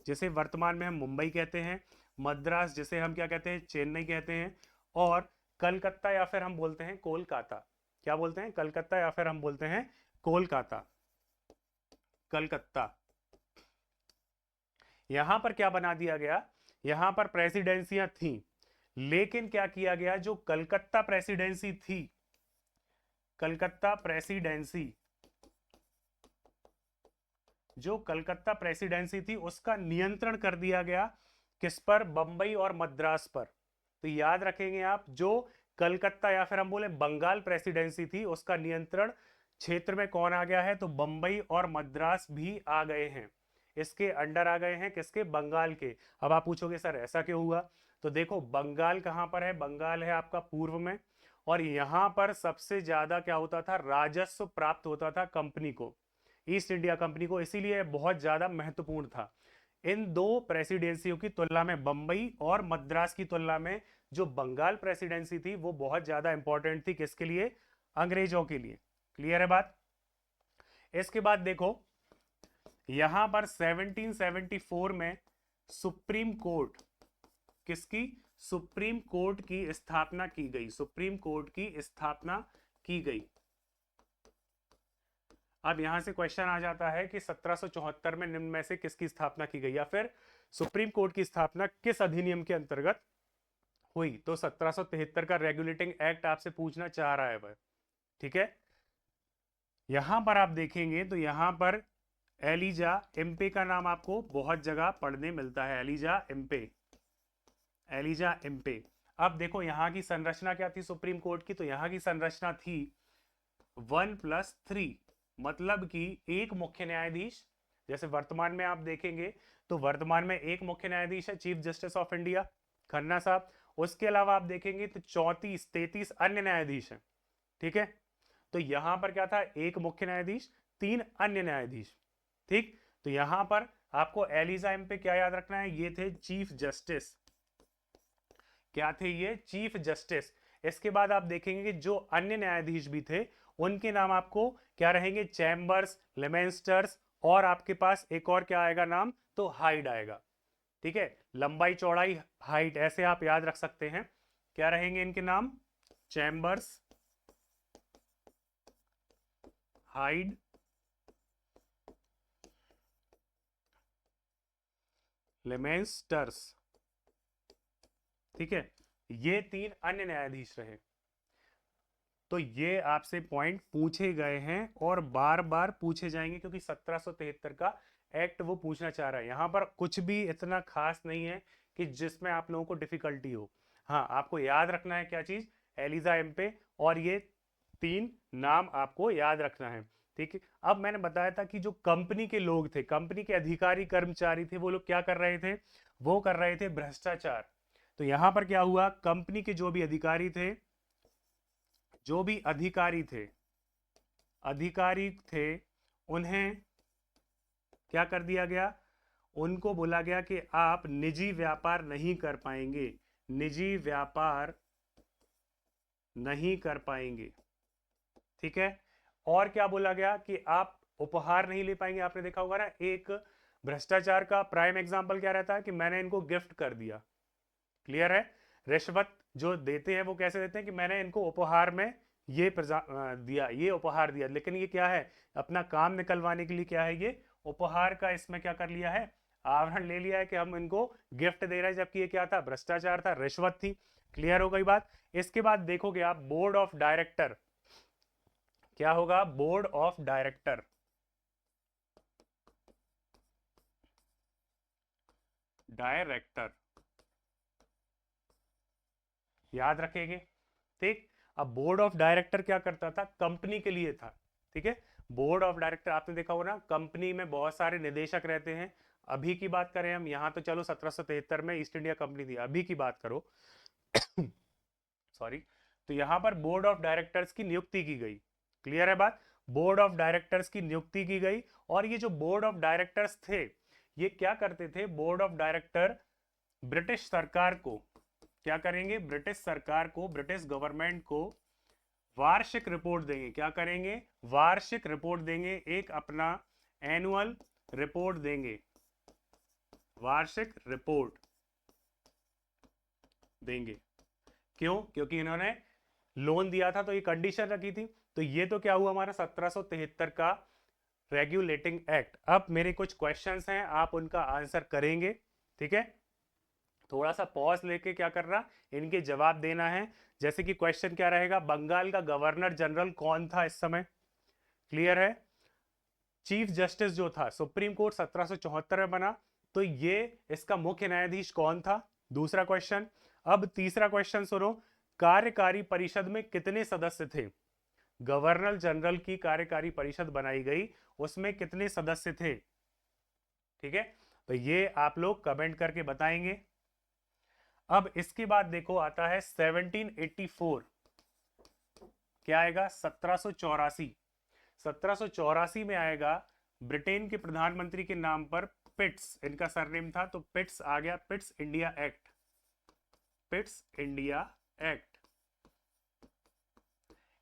जिसे वर्तमान में हम मुंबई कहते हैं, मद्रास जिसे हम क्या कहते हैं, चेन्नई कहते हैं, और कलकत्ता या फिर हम बोलते हैं कोलकाता। क्या बोलते हैं, कलकत्ता या फिर हम बोलते हैं कोलकाता, कलकत्ता। यहां पर क्या बना दिया गया, यहां पर प्रेसिडेंसियां थी, लेकिन क्या किया गया, जो कलकत्ता प्रेसिडेंसी थी, कलकत्ता प्रेसिडेंसी, जो कलकत्ता प्रेसिडेंसी थी उसका नियंत्रण कर दिया गया किस पर, बंबई और मद्रास पर। तो याद रखेंगे आप, जो कलकत्ता या फिर हम बोले बंगाल प्रेसिडेंसी थी, उसका नियंत्रण क्षेत्र में कौन आ गया है, तो बंबई और मद्रास भी आ गए हैं, इसके अंडर आ गए हैं, किसके, बंगाल के। अब आप पूछोगे सर ऐसा क्यों हुआ, तो देखो बंगाल कहां पर है, बंगाल है आपका पूर्व में, और यहां पर सबसे ज्यादा क्या होता था, राजस्व प्राप्त होता था कंपनी को, ईस्ट इंडिया कंपनी को, इसीलिए बहुत ज्यादा महत्वपूर्ण था। इन दो प्रेसिडेंसियों की तुलना में, बंबई और मद्रास की तुलना में, जो बंगाल प्रेसिडेंसी थी वो बहुत ज्यादा इंपॉर्टेंट थी, किसके लिए, अंग्रेजों के लिए। क्लियर है बात। इसके बाद देखो यहां पर 1774 में सुप्रीम कोर्ट, किसकी, सुप्रीम कोर्ट की स्थापना की गई, सुप्रीम कोर्ट की स्थापना की गई। अब यहां से क्वेश्चन आ जाता है कि 1774 में निम्न में से किसकी स्थापना की गई, या फिर सुप्रीम कोर्ट की स्थापना किस अधिनियम के अंतर्गत हुई। तो 1773 का रेगुलेटिंग एक्ट आपसे पूछना चाह रहा है वह। ठीक है, यहां पर आप देखेंगे तो यहां पर एलिजा एम्पे का नाम आपको बहुत जगह पढ़ने मिलता है, एलिजा एम्पे, एलिजा एम्पे। अब देखो यहां की संरचना क्या थी सुप्रीम कोर्ट की, तो यहां की संरचना थी 1+3, मतलब कि एक मुख्य न्यायाधीश। जैसे वर्तमान में आप देखेंगे तो वर्तमान में एक मुख्य न्यायाधीश है, chief justice of India Khanna साहब। उसके अलावा आप देखेंगे तो 34-33 अन्य न्यायाधीश हैं। ठीक है, तो यहां पर क्या था, एक मुख्य न्यायाधीश, 3 अन्य न्यायाधीश। ठीक, तो यहां पर आपको एलिजा एम पे क्या याद रखना है, ये थे चीफ जस्टिस। क्या थे ये, चीफ जस्टिस। इसके बाद आप देखेंगे कि जो अन्य न्यायाधीश भी थे उनके नाम आपको क्या रहेंगे, चैम्बर्स, लेमेंस्टर्स, और आपके पास एक और क्या आएगा नाम, तो हाइड आएगा। ठीक है, लंबाई चौड़ाई हाइट ऐसे आप याद रख सकते हैं। क्या रहेंगे इनके नाम, चैम्बर्स, हाइड, लेमेंस्टर्स। ठीक है, ये 3 अन्य न्यायाधीश रहे। तो ये आपसे पॉइंट पूछे गए हैं और बार बार पूछे जाएंगे, क्योंकि 1773 का एक्ट वो पूछना चाह रहा है। यहां पर कुछ भी इतना खास नहीं है कि जिसमें आप लोगों को डिफिकल्टी हो। हाँ, आपको याद रखना है क्या चीज, एलिजा एम्पे, और ये 3 नाम आपको याद रखना है। ठीक है, अब मैंने बताया था कि जो कंपनी के लोग थे, कंपनी के अधिकारी कर्मचारी थे, वो लोग क्या कर रहे थे, वो कर रहे थे भ्रष्टाचार। तो यहां पर क्या हुआ, कंपनी के जो भी अधिकारी थे, जो भी अधिकारी थे, उन्हें क्या कर दिया गया, उनको बोला गया कि आप निजी व्यापार नहीं कर पाएंगे, निजी व्यापार नहीं कर पाएंगे। ठीक है, और क्या बोला गया कि आप उपहार नहीं ले पाएंगे। आपने देखा होगा ना, एक भ्रष्टाचार का प्राइम एग्जांपल क्या रहता है कि मैंने इनको गिफ्ट कर दिया, क्लियर है? रिश्वत जो देते हैं वो कैसे देते हैं कि मैंने इनको उपहार में ये दिया, ये उपहार दिया, लेकिन ये क्या है, अपना काम निकलवाने के लिए क्या है, ये उपहार का इसमें क्या कर लिया है, आवरण ले लिया है कि हम इनको गिफ्ट दे रहे हैं, जबकि ये क्या था, भ्रष्टाचार था, रिश्वत थी। क्लियर हो गई बात? इसके बाद देखोगे आप बोर्ड ऑफ डायरेक्टर, क्या होगा, बोर्ड ऑफ डायरेक्टर, डायरेक्टर, याद रखेंगे। ठीक, अब बोर्ड ऑफ डायरेक्टर क्या करता था, कंपनी के लिए था। ठीक है, बोर्ड ऑफ डायरेक्टर आपने देखा होगा ना, कंपनी में बहुत सारे निदेशक रहते हैं। अभी की बात करें हम, यहाँ तो चलो 1773 में ईस्ट इंडिया कंपनी थी, अभी की बात करो सॉरी, तो यहां पर बोर्ड ऑफ डायरेक्टर्स की नियुक्ति की गई। क्लियर है बात? बोर्ड ऑफ डायरेक्टर्स की नियुक्ति की गई, और ये जो बोर्ड ऑफ डायरेक्टर्स थे, ये क्या करते थे, बोर्ड ऑफ डायरेक्टर ब्रिटिश सरकार को क्या करेंगे, ब्रिटिश सरकार को, ब्रिटिश गवर्नमेंट को वार्षिक रिपोर्ट देंगे। क्या करेंगे, वार्षिक रिपोर्ट देंगे, एक अपना एनुअल रिपोर्ट देंगे, वार्षिक रिपोर्ट देंगे। क्यों? क्योंकि इन्होंने लोन दिया था तो ये कंडीशन रखी थी। तो ये तो क्या हुआ हमारा 1773 का रेगुलेटिंग एक्ट। अब मेरे कुछ क्वेश्चंस हैं, आप उनका आंसर करेंगे। ठीक है, थोड़ा सा पॉज लेके क्या करना, इनके जवाब देना है। जैसे कि क्वेश्चन क्या रहेगा, बंगाल का गवर्नर जनरल कौन था इस समय? क्लियर है? चीफ जस्टिस जो था, सुप्रीम कोर्ट 1774 में बना, तो ये इसका मुख्य न्यायाधीश कौन था? दूसरा क्वेश्चन। अब तीसरा क्वेश्चन सुनो, कार्यकारी परिषद में कितने सदस्य थे? गवर्नर जनरल की कार्यकारी परिषद बनाई गई, उसमें कितने सदस्य थे? ठीक है, तो ये आप लोग कमेंट करके बताएंगे। अब इसके बाद देखो आता है 1784, क्या आएगा, 1784। 1784 में आएगा, ब्रिटेन के प्रधानमंत्री के नाम पर पिट्स इनका सरनेम था, तो पिट्स आ गया, Pitt's India act, Pitt's India act.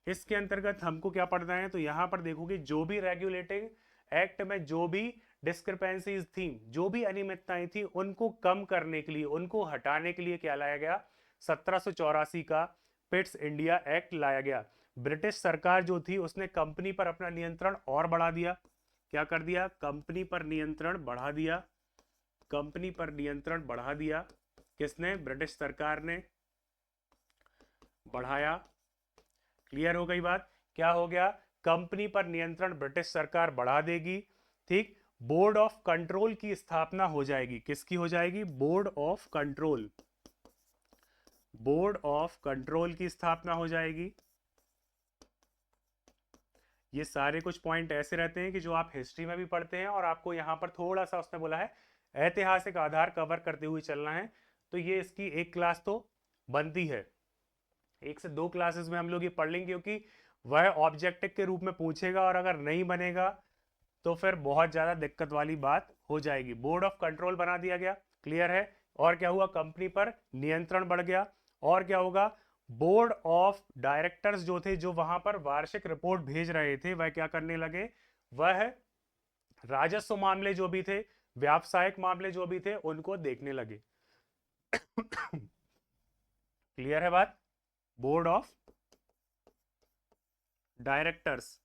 इसके अंतर्गत हमको क्या पढ़ना है, तो यहां पर देखोगे जो भी रेगुलेटिंग एक्ट में जो भी डिस्क्रिपेंसीज थी, जो भी अनियमितताएं थी, उनको कम करने के लिए, उनको हटाने के लिए क्या लाया गया, 1784 का पिट्स इंडिया एक्ट लाया गया। ब्रिटिश सरकार जो थी उसने कंपनी पर अपना नियंत्रण और बढ़ा दिया। क्या कर दिया, कंपनी पर नियंत्रण बढ़ा दिया, कंपनी पर नियंत्रण बढ़ा दिया। किसने, ब्रिटिश सरकार ने बढ़ाया। क्लियर हो गई बात? क्या हो गया, कंपनी पर नियंत्रण ब्रिटिश सरकार बढ़ा देगी। ठीक, बोर्ड ऑफ कंट्रोल की स्थापना हो जाएगी। किसकी हो जाएगी, board of control, board of control की स्थापना हो जाएगी। ये सारे कुछ पॉइंट ऐसे रहते हैं कि जो आप हिस्ट्री में भी पढ़ते हैं, और आपको यहां पर थोड़ा सा उसने बोला है ऐतिहासिक आधार कवर करते हुए चलना है। तो ये इसकी एक क्लास तो बनती है, 1 से 2 क्लासेस में हम लोग ये पढ़ लेंगे, क्योंकि वह ऑब्जेक्टिव के रूप में पूछेगा, और अगर नहीं बनेगा तो फिर बहुत ज्यादा दिक्कत वाली बात हो जाएगी। बोर्ड ऑफ कंट्रोल बना दिया गया। क्लियर है? और क्या हुआ, कंपनी पर नियंत्रण बढ़ गया। और क्या होगा, बोर्ड ऑफ डायरेक्टर्स जो थे, जो वहां पर वार्षिक रिपोर्ट भेज रहे थे, वह क्या करने लगे, वह राजस्व मामले जो भी थे, व्यावसायिक मामले जो भी थे, उनको देखने लगे। क्लियर है बात? बोर्ड ऑफ डायरेक्टर्स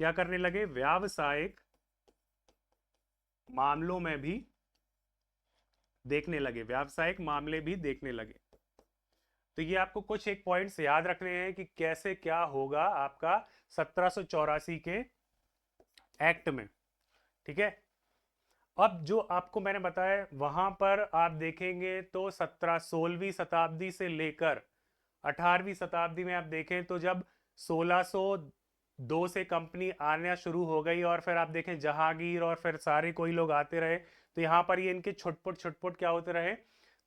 क्या करने लगे, व्यावसायिक मामलों में भी देखने लगे, व्यावसायिक मामले भी देखने लगे। तो ये आपको कुछ एक पॉइंट्स याद रखने हैं कि कैसे क्या होगा आपका 1784 के एक्ट में। ठीक है, अब जो आपको मैंने बताया, वहां पर आप देखेंगे तो 16वीं शताब्दी से लेकर 18वीं शताब्दी में आप देखें तो जब 1602 से कंपनी आना शुरू हो गई, और फिर आप देखें जहांगीर और फिर सारे कोई लोग आते रहे, तो यहाँ पर ये इनके छुटपुट क्या होते रहे,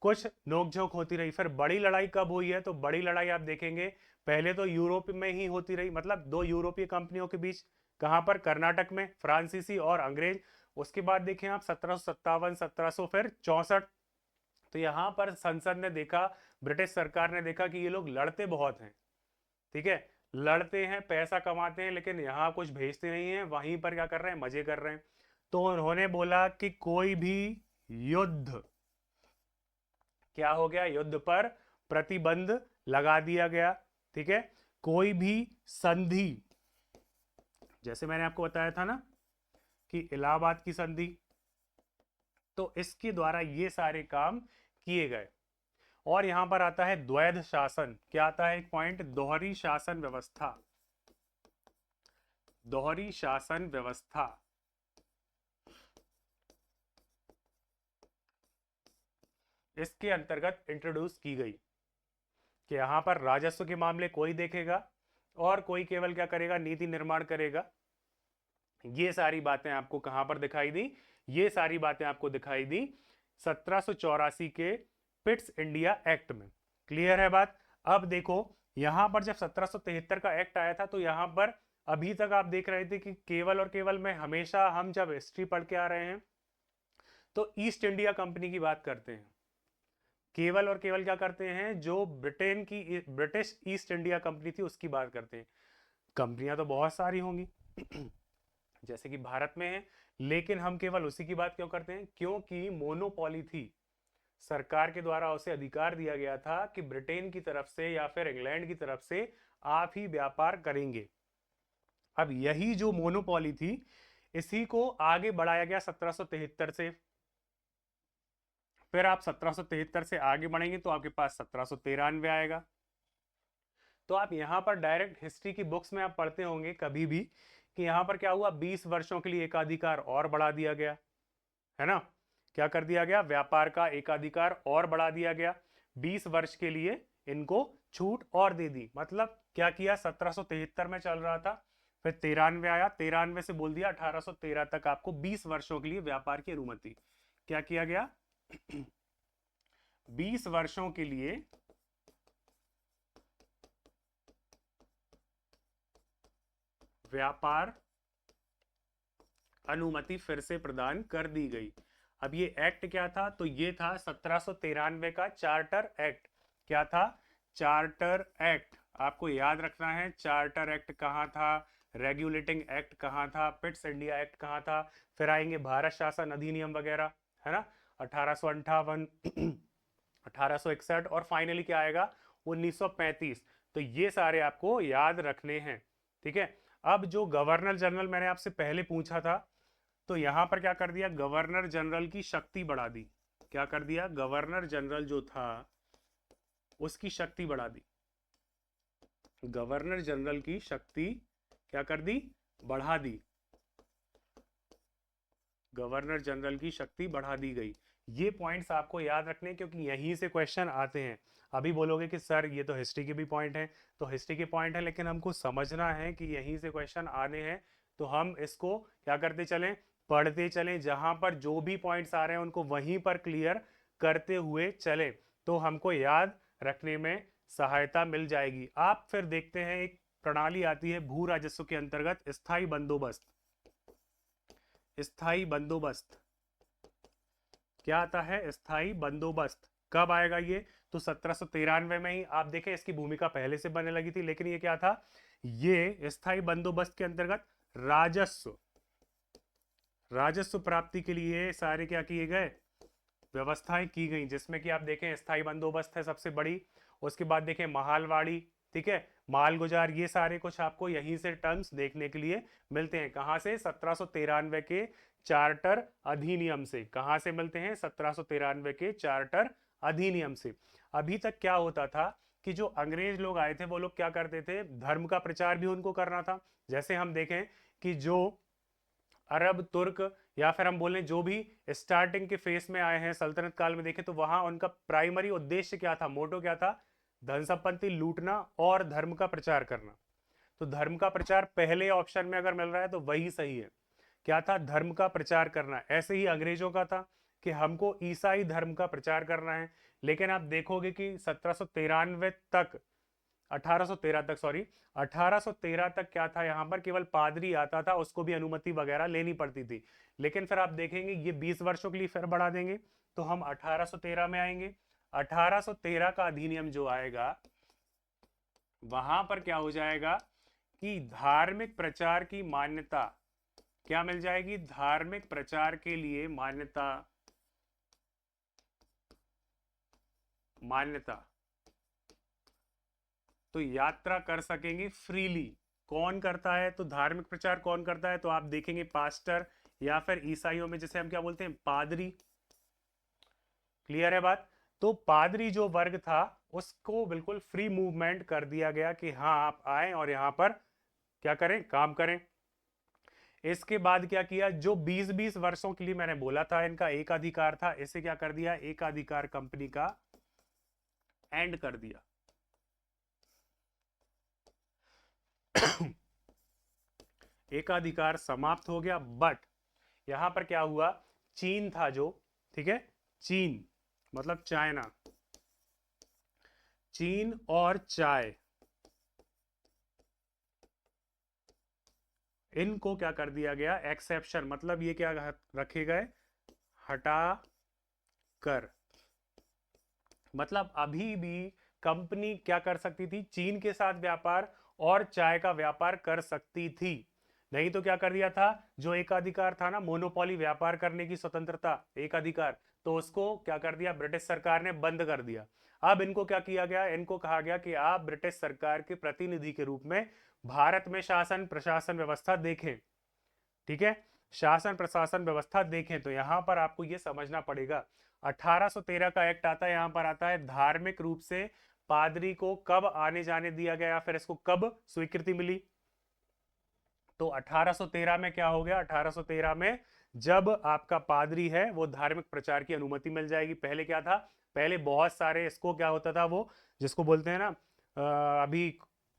कुछ नोकझोंक होती रही। फिर बड़ी लड़ाई कब हुई है, तो बड़ी लड़ाई आप देखेंगे पहले तो यूरोप में ही होती रही, मतलब दो यूरोपीय कंपनियों के बीच। कहां पर, कर्नाटक में, फ्रांसीसी और अंग्रेज। उसके बाद देखें आप 1757, 1700, फिर 64। तो यहां पर संसद ने देखा, ब्रिटिश सरकार ने देखा कि ये लोग लड़ते बहुत हैं। ठीक है, लड़ते हैं, पैसा कमाते हैं, लेकिन यहाँ कुछ भेजते नहीं है, वहीं पर क्या कर रहे हैं, मजे कर रहे हैं। तो उन्होंने बोला कि कोई भी युद्ध क्या हो गया, युद्ध पर प्रतिबंध लगा दिया गया। ठीक है, कोई भी संधि, जैसे मैंने आपको बताया था ना कि इलाहाबाद की संधि, तो इसके द्वारा ये सारे काम किए गए। और यहां पर आता है द्वैध शासन। क्या आता है एक पॉइंट, दोहरी शासन व्यवस्था। दोहरी शासन व्यवस्था इसके अंतर्गत इंट्रोड्यूस की गई कि यहां पर राजस्व के मामले कोई देखेगा और कोई केवल क्या करेगा, नीति निर्माण करेगा। ये सारी बातें आपको कहां पर दिखाई दी, ये सारी बातें आपको दिखाई दी 1784 के पिट्स इंडिया एक्ट में। क्लियर है बात। अब देखो यहां पर जब 1773 का एक्ट आया था तो यहां पर अभी तक आप देख रहे थे कि केवल और केवल मैं हमेशा, हम जब हिस्ट्री पढ़ के आ रहे हैं तो ईस्ट इंडिया कंपनी की बात करते हैं। केवल और केवल क्या करते हैं, जो ब्रिटेन की, ब्रिटिश ईस्ट इंडिया कंपनी थी उसकी बात करते हैं। कंपनियां तो बहुत सारी होंगी जैसे कि भारत में है, लेकिन हम केवल उसी की बात क्यों करते हैं, क्योंकि मोनोपोली थी। सरकार के द्वारा उसे अधिकार दिया गया था कि ब्रिटेन की तरफ से या फिर इंग्लैंड की तरफ से आप ही व्यापार करेंगे। अब यही जो मोनोपोली थी इसी को आगे बढ़ाया गया 1773 से। फिर आप 1773 से आगे बढ़ेंगे तो आपके पास 1793 आएगा। तो आप यहां पर डायरेक्ट हिस्ट्री की बुक्स में आप पढ़ते होंगे कभी भी कि यहां पर क्या हुआ, 20 वर्षों के लिए एकाधिकार और बढ़ा दिया गया, है ना। क्या कर दिया गया, व्यापार का एकाधिकार और बढ़ा दिया गया, 20 वर्ष के लिए इनको छूट और दे दी। मतलब क्या किया, 1773 में चल रहा था, फिर 93 आया, 93 से बोल दिया 1813 तक आपको 20 वर्षों के लिए व्यापार की अनुमति। क्या किया गया 20 वर्षों के लिए व्यापार अनुमति फिर से प्रदान कर दी गई। अब ये एक्ट क्या था, तो ये था 1793 का चार्टर एक्ट। क्या था, चार्टर एक्ट। आपको याद रखना है चार्टर एक्ट कहाँ था, रेगुलेटिंग एक्ट कहाँ था, पिट्स इंडिया एक्ट कहाँ था, फिर आएंगे भारत शासन अधिनियम वगैरह, है ना, 1858 1861 और फाइनली क्या आएगा 1935। तो ये सारे आपको याद रखने हैं। ठीक है, अब जो गवर्नर जनरल मैंने आपसे पहले पूछा था, तो यहां पर क्या कर दिया, गवर्नर जनरल की शक्ति बढ़ा दी। क्या कर दिया, गवर्नर जनरल जो था उसकी शक्ति बढ़ा दी। गवर्नर जनरल की शक्ति क्या कर दी, बढ़ा दी। गवर्नर जनरल की शक्ति बढ़ा दी गई। ये पॉइंट्स आपको याद रखने क्योंकि यहीं से क्वेश्चन आते हैं। अभी बोलोगे कि सर ये तो हिस्ट्री के भी पॉइंट हैं, तो हिस्ट्री के पॉइंट है लेकिन हमको समझना है कि यहीं से क्वेश्चन आने हैं, तो हम इसको क्या करते चलें, पढ़ते चलें, जहां पर जो भी पॉइंट्स आ रहे हैं उनको वहीं पर क्लियर करते हुए चलें, तो हमको याद रखने में सहायता मिल जाएगी। आप फिर देखते हैं एक प्रणाली आती है भू राजस्व के अंतर्गत, स्थायी बंदोबस्त। स्थायी बंदोबस्त क्या आता है, स्थायी बंदोबस्त कब आएगा ये, तो 1793 में ही। आप देखें इसकी भूमिका पहले से बनने लगी थी, लेकिन ये क्या था, ये स्थायी बंदोबस्त के अंतर्गत राजस्व, राजस्व प्राप्ति के लिए सारे क्या किए गए, व्यवस्थाएं की गई, जिसमें कि आप देखें स्थायी बंदोबस्त है सबसे बड़ी, उसके बाद देखें महालवाड़ी, ठीक है, मालगुजार, ये सारे कुछ आपको यहीं से टर्म्स देखने के लिए मिलते हैं। कहां से, 1793 के चार्टर अधिनियम से। कहां से मिलते हैं, 1793 के चार्टर अधिनियम से। अभी तक क्या होता था कि जो अंग्रेज लोग आए थे वो लोग क्या करते थे, धर्म का प्रचार भी उनको करना था। जैसे हम देखें कि जो अरब, तुर्क, या फिर हम बोलें जो भी स्टार्टिंग के फेस में आए हैं सल्तनत काल में देखें, तो वहां उनका प्राइमरी उद्देश्य क्या था, मोटो क्या था, धन संपत्ति लूटना और धर्म का प्रचार करना। तो धर्म का प्रचार पहले ऑप्शन में अगर मिल रहा है तो वही सही है। क्या था, धर्म का प्रचार करना। ऐसे ही अंग्रेजों का था कि हमको ईसाई धर्म का प्रचार करना है। लेकिन आप देखोगे कि 1793 तक, 1813 तक, सॉरी 1813 तक क्या था, यहां पर केवल पादरी आता था, उसको भी अनुमति वगैरह लेनी पड़ती थी। लेकिन फिर आप देखेंगे ये 20 वर्षों के लिए फिर बढ़ा देंगे, तो हम 1813 में आएंगे। 1813 का अधिनियम जो आएगा वहां पर क्या हो जाएगा कि धार्मिक प्रचार की मान्यता क्या मिल जाएगी, धार्मिक प्रचार के लिए मान्यता मान्यता, तो यात्रा कर सकेंगे फ्रीली। कौन करता है? तो धार्मिक प्रचार कौन करता है? तो आप देखेंगे पास्टर, या फिर ईसाइयों में जैसे हम क्या बोलते हैं, पादरी। क्लियर है बात? तो पादरी जो वर्ग था उसको बिल्कुल फ्री मूवमेंट कर दिया गया कि हाँ आप आए और यहां पर क्या करें, काम करें। इसके बाद क्या किया, जो 20-20 वर्षों के लिए मैंने बोला था इनका एकाधिकार था, इसे क्या कर दिया, एकाधिकार कंपनी का एंड कर दिया। एकाधिकार समाप्त हो गया। बट यहां पर क्या हुआ, चीन था जो, ठीक है, चीन मतलब चाइना, चीन और चाय, इनको क्या कर दिया गया, एक्सेप्शन, मतलब ये क्या रखे गए, हटा कर। मतलब अभी भी कंपनी क्या कर सकती थी, चीन के साथ व्यापार और चाय का व्यापार कर सकती थी। नहीं तो क्या कर दिया था, जो एकाधिकार था ना, मोनोपोली, व्यापार करने की स्वतंत्रता, एकाधिकार, तो उसको क्या कर दिया, ब्रिटिश सरकार ने बंद कर दिया। अब इनको क्या किया गया, इनको कहा गया कि आप ब्रिटिश सरकार के प्रतिनिधि के रूप में भारत में शासन प्रशासन व्यवस्था देखें। ठीक है, शासन प्रशासन व्यवस्था देखें तो यहां पर आपको यह समझना पड़ेगा, 1813 का एक्ट आता है, यहां पर आता है धार्मिक रूप से पादरी को कब आने जाने दिया गया, फिर इसको कब स्वीकृति मिली। तो 1813 में क्या हो गया, 1813 में जब आपका पादरी है वो धार्मिक प्रचार की अनुमति मिल जाएगी। पहले क्या था, पहले बहुत सारे इसको क्या होता था, वो जिसको बोलते हैं ना अभी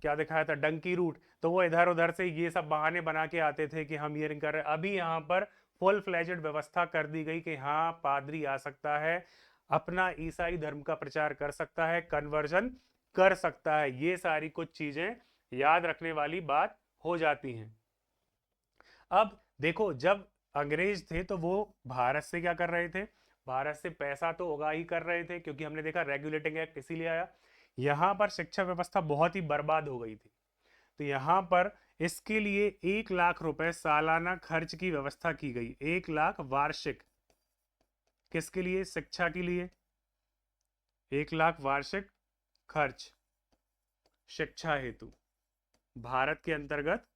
क्या दिखाया था, डंकी रूट, तो वो इधर उधर से ये सब बहाने बना के आते थे कि हम ये नहीं कर रहे। अभी यहाँ पर फुल फ्लेजेड व्यवस्था कर दी गई कि हाँ पादरी आ सकता है, अपना ईसाई धर्म का प्रचार कर सकता है, कन्वर्जन कर सकता है। ये सारी कुछ चीजें याद रखने वाली बात हो जाती हैं। अब देखो, जब अंग्रेज थे तो वो भारत से क्या कर रहे थे, भारत से पैसा तो उगा ही कर रहे थे, क्योंकि हमने देखा रेगुलेटिंग एक्ट इसीलिए आया। यहां पर शिक्षा व्यवस्था बहुत ही बर्बाद हो गई थी, तो यहां पर इसके लिए 1 लाख रुपए सालाना खर्च की व्यवस्था की गई, 1 लाख वार्षिक, किसके लिए, शिक्षा के लिए, 1 लाख वार्षिक खर्च शिक्षा हेतु भारत के अंतर्गत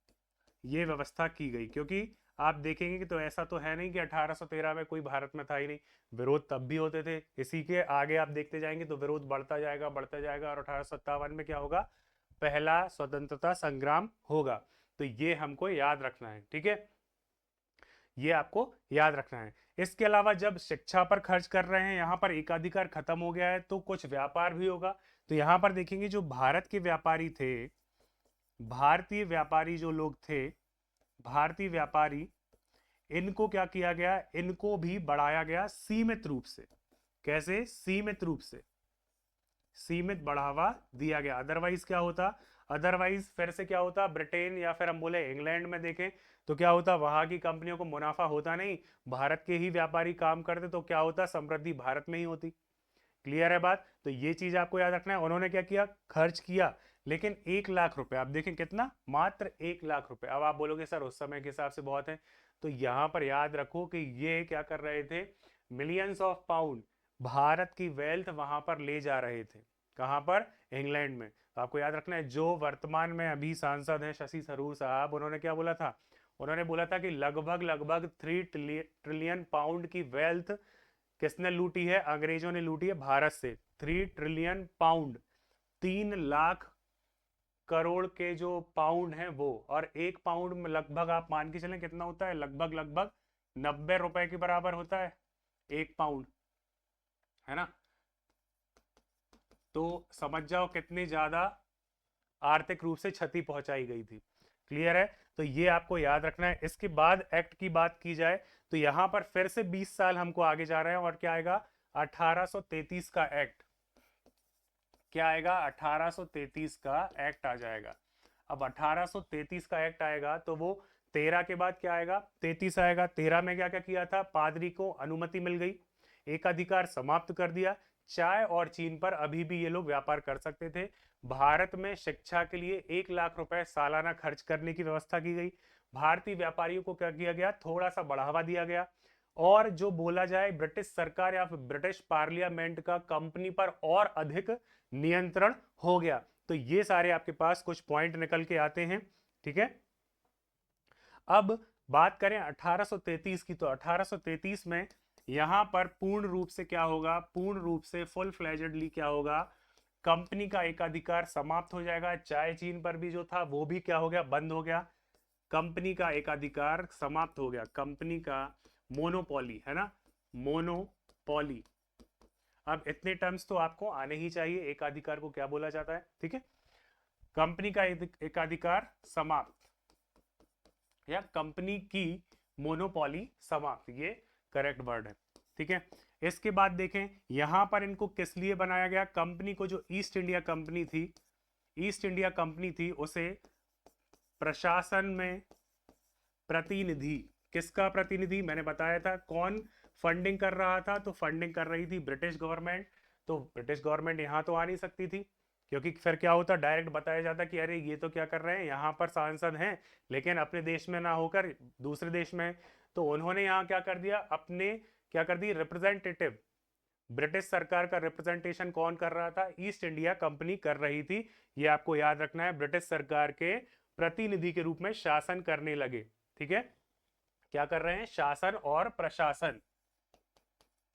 ये व्यवस्था की गई। क्योंकि आप देखेंगे कि तो ऐसा तो है नहीं कि 1813 में कोई भारत में था ही नहीं, विरोध तब भी होते थे। इसी के आगे आप देखते जाएंगे तो विरोध बढ़ता जाएगा बढ़ता जाएगा, और 1857 में क्या होगा, पहला स्वतंत्रता संग्राम होगा। तो ये हमको याद रखना है, ठीक है, ये आपको याद रखना है। इसके अलावा जब शिक्षा पर खर्च कर रहे हैं, यहां पर एकाधिकार खत्म हो गया है, तो कुछ व्यापार भी होगा। तो यहां पर देखेंगे जो भारत के व्यापारी थे, भारतीय व्यापारी जो लोग थे, भारतीय व्यापारी, इनको क्या किया गया, इनको भी बढ़ाया गया सीमित रूप से। कैसे, सीमित रूप से, सीमित बढ़ावा दिया गया। अदरवाइज क्या होता, अदरवाइज फिर से क्या होता, ब्रिटेन या फिर हम बोले इंग्लैंड में देखें तो क्या होता, वहां की कंपनियों को मुनाफा होता नहीं, भारत के ही व्यापारी काम करते, तो क्या होता, समृद्धि भारत में ही होती। क्लियर है बात? तो ये चीज आपको याद रखना है। उन्होंने क्या किया, खर्च किया, लेकिन 1 लाख रुपए, आप देखें कितना, मात्र 1 लाख रुपए। अब आप बोलोगे सर उस समय के हिसाब से बहुत है, तो यहां पर याद रखो कि ये क्या कर रहे थे, मिलियंस ऑफ पाउंड भारत की वेल्थ वहां पर ले जा रहे थे। कहां पर, इंग्लैंड में। तो आपको याद रखना है, जो वर्तमान में अभी सांसद हैं शशि थरूर साहब, उन्होंने क्या बोला था, उन्होंने बोला था कि लगभग लगभग 3 ट्रिलियन पाउंड की वेल्थ किसने लूटी है, अंग्रेजों ने लूटी है भारत से। 3 ट्रिलियन पाउंड, 3 लाख करोड़ के जो पाउंड हैं वो, और 1 पाउंड में लगभग आप मान के चलें कितना होता है, लगभग लगभग 90 रुपए के बराबर होता है 1 पाउंड, है ना। तो समझ जाओ कितनी ज्यादा आर्थिक रूप से क्षति पहुंचाई गई थी। क्लियर है? तो ये आपको याद रखना है। इसके बाद एक्ट की बात की जाए तो यहां पर फिर से 20 साल हमको आगे जा रहे हैं, और क्या आएगा, 1833 का एक्ट। क्या आएगा, 1833 का एक्ट आ जाएगा। अब 1833 का एक्ट आएगा तो वो 13 के बाद क्या आएगा, 33 आएगा। 13 में क्या क्या किया था, पादरी को अनुमति मिल गई, एकाधिकार समाप्त कर दिया, चाय और चीन पर अभी भी ये लोग व्यापार कर सकते थे। भारत में शिक्षा के लिए 1 लाख रुपए सालाना खर्च करने की व्यवस्था की गई। भारतीय व्यापारियों को क्या किया गया, थोड़ा सा बढ़ावा दिया गया। और जो बोला जाए ब्रिटिश सरकार या फिर ब्रिटिश पार्लियामेंट का कंपनी पर और अधिक नियंत्रण हो गया। तो ये सारे आपके पास कुछ पॉइंट निकल के आते हैं। ठीक है, अब बात करें 1833 की, तो 1833 में यहां पर पूर्ण रूप से क्या होगा, पूर्ण रूप से फुल फ्लेजेडली क्या होगा, कंपनी का एकाधिकार समाप्त हो जाएगा। चाय चीन पर भी जो था वो भी क्या हो गया, बंद हो गया। कंपनी का एकाधिकार समाप्त हो गया, कंपनी का मोनोपोली है ना, मोनोपोली। अब इतने टर्म्स तो आपको आने ही चाहिए, एकाधिकार को क्या बोला जाता है। ठीक है, कंपनी का एकाधिकार समाप्त या कंपनी की मोनोपोली समाप्त, ये करेक्ट वर्ड है। ठीक है, इसके बाद देखें यहां पर इनको किस लिए बनाया गया, कंपनी को जो ईस्ट इंडिया कंपनी थी, ईस्ट इंडिया कंपनी थी उसे प्रशासन में प्रतिनिधि, किसका प्रतिनिधि, मैंने बताया था कौन फंडिंग कर रहा था, तो फंडिंग कर रही थी ब्रिटिश गवर्नमेंट। तो ब्रिटिश गवर्नमेंट यहां तो आ नहीं सकती थी, क्योंकि फिर क्या होता, डायरेक्ट बताया जाता कि अरे ये तो क्या कर रहे हैं, यहाँ पर सांसद हैं लेकिन अपने देश में ना होकर दूसरे देश में। तो उन्होंने यहाँ क्या कर दिया, अपने क्या कर दी, रिप्रेजेंटेटिव, ब्रिटिश सरकार का रिप्रेजेंटेशन कौन कर रहा था, ईस्ट इंडिया कंपनी कर रही थी। ये आपको याद रखना है, ब्रिटिश सरकार के प्रतिनिधि के रूप में शासन करने लगे। ठीक है, क्या कर रहे हैं, शासन और प्रशासन,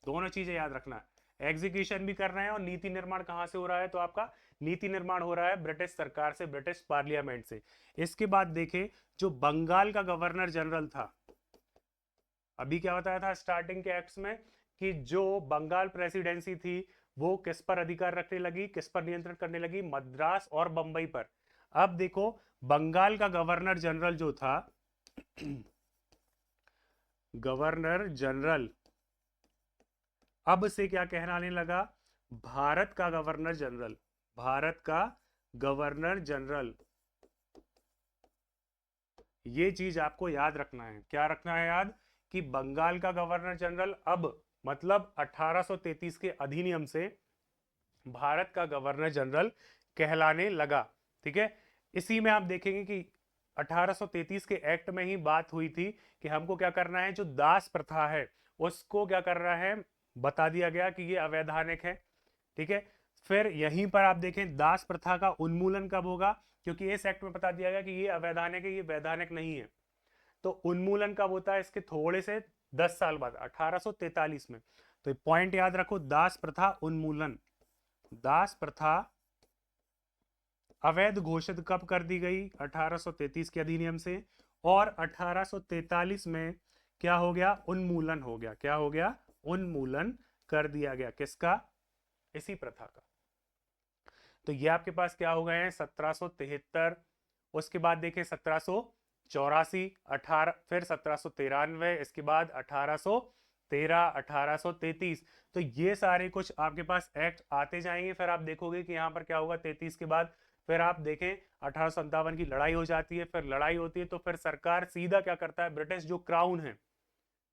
दोनों चीजें याद रखना है। एग्जीक्यूशन भी कर रहे हैं और नीति निर्माण कहां से हो रहा है, तो आपका नीति निर्माण हो रहा है ब्रिटिश सरकार से, ब्रिटिश पार्लियामेंट से। इसके बाद देखें जो बंगाल का गवर्नर जनरल था, अभी क्या बताया था स्टार्टिंग के एक्ट्स में कि जो बंगाल प्रेसिडेंसी थी वो किस पर अधिकार रखने लगी, किस पर नियंत्रण करने लगी, मद्रास और बंबई पर। अब देखो बंगाल का गवर्नर जनरल जो था गवर्नर जनरल अब से क्या कहलाने लगा, भारत का गवर्नर जनरल, भारत का गवर्नर जनरल। ये चीज आपको याद रखना है, क्या रखना है याद, कि बंगाल का गवर्नर जनरल अब मतलब 1833 के अधिनियम से भारत का गवर्नर जनरल कहलाने लगा। ठीक है, इसी में आप देखेंगे कि 1833 के एक्ट में ही बात हुई थी कि हमको क्या करना है, जो दास प्रथा है उसको क्या कर रहा है, बता दिया गया कि ये अवैधानिक है। ठीक है, फिर यहीं पर आप देखें दास प्रथा का उन्मूलन कब होगा, क्योंकि इस एक्ट में बता दिया गया कि ये अवैधानिक है, ये वैधानिक नहीं है। तो उन्मूलन कब होता है, इसके थोड़े से 10 साल बाद 1843 में। तो पॉइंट याद रखो, दास प्रथा उन्मूलन, दास प्रथा अवैध घोषित कब कर दी गई, 1833 के अधिनियम से, और 1843 में क्या हो गया, उन्मूलन हो गया, क्या हो गया, उन्मूलन कर दिया गया, किसका, इसी प्रथा का। तो ये आपके पास क्या हो गए हैं 1773, उसके बाद देखें 1784, 18 फिर 1793, इसके बाद 1813, 1833। तो ये सारे कुछ आपके पास एक्ट आते जाएंगे, फिर आप देखोगे कि यहाँ पर क्या होगा 33 के बाद, फिर आप देखें 1857 की लड़ाई हो जाती है, फिर लड़ाई होती है तो फिर सरकार सीधा क्या करता है, ब्रिटिश जो क्राउन है,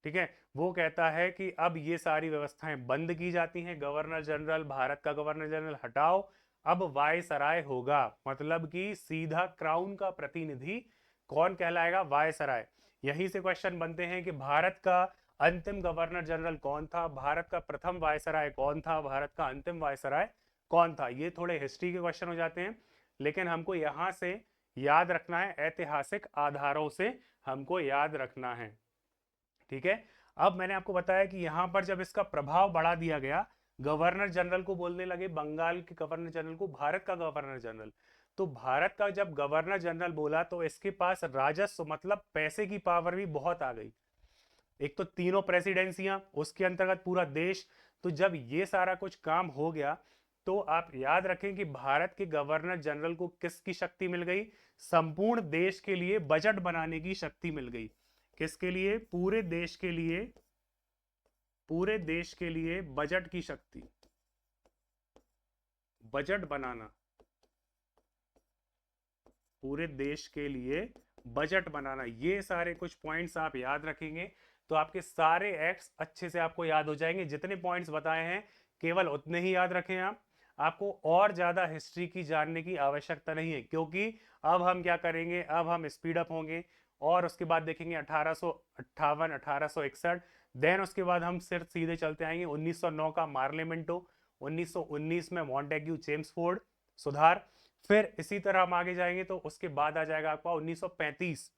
ठीक है, वो कहता है कि अब ये सारी व्यवस्थाएं बंद की जाती हैं, गवर्नर जनरल, भारत का गवर्नर जनरल हटाओ, अब वायसराय होगा, मतलब कि सीधा क्राउन का प्रतिनिधि कौन कहलाएगा, वायसराय। यहीं से क्वेश्चन बनते हैं कि भारत का अंतिम गवर्नर जनरल कौन था, भारत का प्रथम वायसराय कौन था, भारत का अंतिम वायसराय कौन था। ये थोड़े हिस्ट्री के क्वेश्चन हो जाते हैं, लेकिन हमको यहां से याद रखना है, ऐतिहासिक आधारों से हमको याद रखना है। ठीक है, अब मैंने आपको बताया कि यहां पर जब इसका प्रभाव बढ़ा दिया गया, गवर्नर जनरल को बोलने लगे, बंगाल के गवर्नर जनरल को भारत का गवर्नर जनरल। तो भारत का जब गवर्नर जनरल बोला तो इसके पास राजस्व मतलब पैसे की पावर भी बहुत आ गई। एक तो तीनों प्रेसिडेंसियां, उसके अंतर्गत पूरा देश। तो जब ये सारा कुछ काम हो गया तो आप याद रखें कि भारत के गवर्नर जनरल को किसकी शक्ति मिल गई, संपूर्ण देश के लिए बजट बनाने की शक्ति मिल गई। किसके लिए, पूरे देश के लिए, पूरे देश के लिए बजट की शक्ति, बजट बनाना, पूरे देश के लिए बजट बनाना। ये सारे कुछ पॉइंट्स आप याद रखेंगे तो आपके सारे एक्ट्स अच्छे से आपको याद हो जाएंगे। जितने पॉइंट्स बताए हैं केवल उतने ही याद रखें आप, आपको और ज्यादा हिस्ट्री की जानने की आवश्यकता नहीं है, क्योंकि अब हम क्या करेंगे, अब हम स्पीड अप होंगे और उसके बाद देखेंगे 1858, 1861। देन उसके बाद हम सिर्फ सीधे चलते आएंगे 1909 का मार्लिमेंटो, 1919 में मॉन्टेग्यू चेम्सफोर्ड सुधार। फिर इसी तरह हम आगे जाएंगे तो उसके बाद आ जाएगा आपका 1935,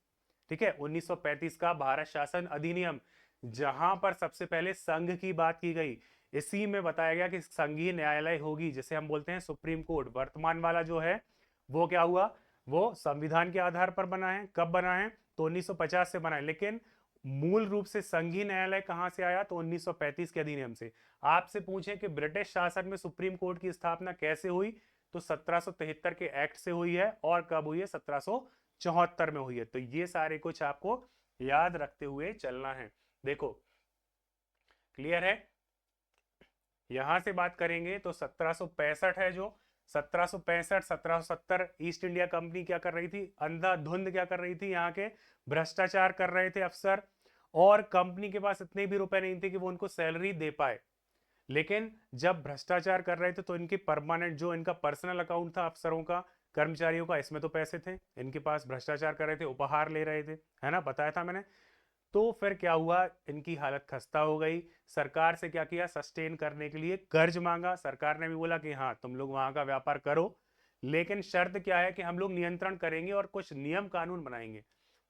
ठीक है, 1935 का भारत शासन अधिनियम, जहां पर सबसे पहले संघ की बात की गई। इसी में बताया गया कि संघीय न्यायालय होगी, जिसे हम बोलते हैं सुप्रीम कोर्ट। वर्तमान वाला जो है वो क्या हुआ, वो संविधान के आधार पर बना है। कब बना है, तो 1950 से बना है, लेकिन मूल रूप से संघीय न्यायालय कहां से आया, तो 1935 के अधिनियम से। आपसे पूछे कि ब्रिटिश शासन में सुप्रीम कोर्ट की स्थापना कैसे हुई, तो 1773 के एक्ट से हुई है। और कब हुई है, 1774 में हुई है। तो ये सारे कुछ आपको याद रखते हुए चलना है। देखो क्लियर है। यहां से बात करेंगे तो 1765 है, जो 1765 1770 ईस्ट इंडिया कंपनी क्या कर रही थी, अंधाधुंध क्या कर रही थी, यहाँ के भ्रष्टाचार कर रहे थे अफसर, और कंपनी के पास इतने भी रुपए नहीं थे कि वो उनको सैलरी दे पाए। लेकिन जब भ्रष्टाचार कर रहे थे तो इनकी परमानेंट जो इनका पर्सनल अकाउंट था अफसरों का, कर्मचारियों का, इसमें तो पैसे थे इनके पास, भ्रष्टाचार कर रहे थे, उपहार ले रहे थे, है ना, बताया था मैंने। तो फिर क्या हुआ, इनकी हालत खस्ता हो गई। सरकार से क्या किया, सस्टेन करने के लिए कर्ज मांगा। सरकार ने भी बोला कि हाँ तुम लोग वहां का व्यापार करो, लेकिन शर्त क्या है कि हम लोग नियंत्रण करेंगे और कुछ नियम कानून बनाएंगे।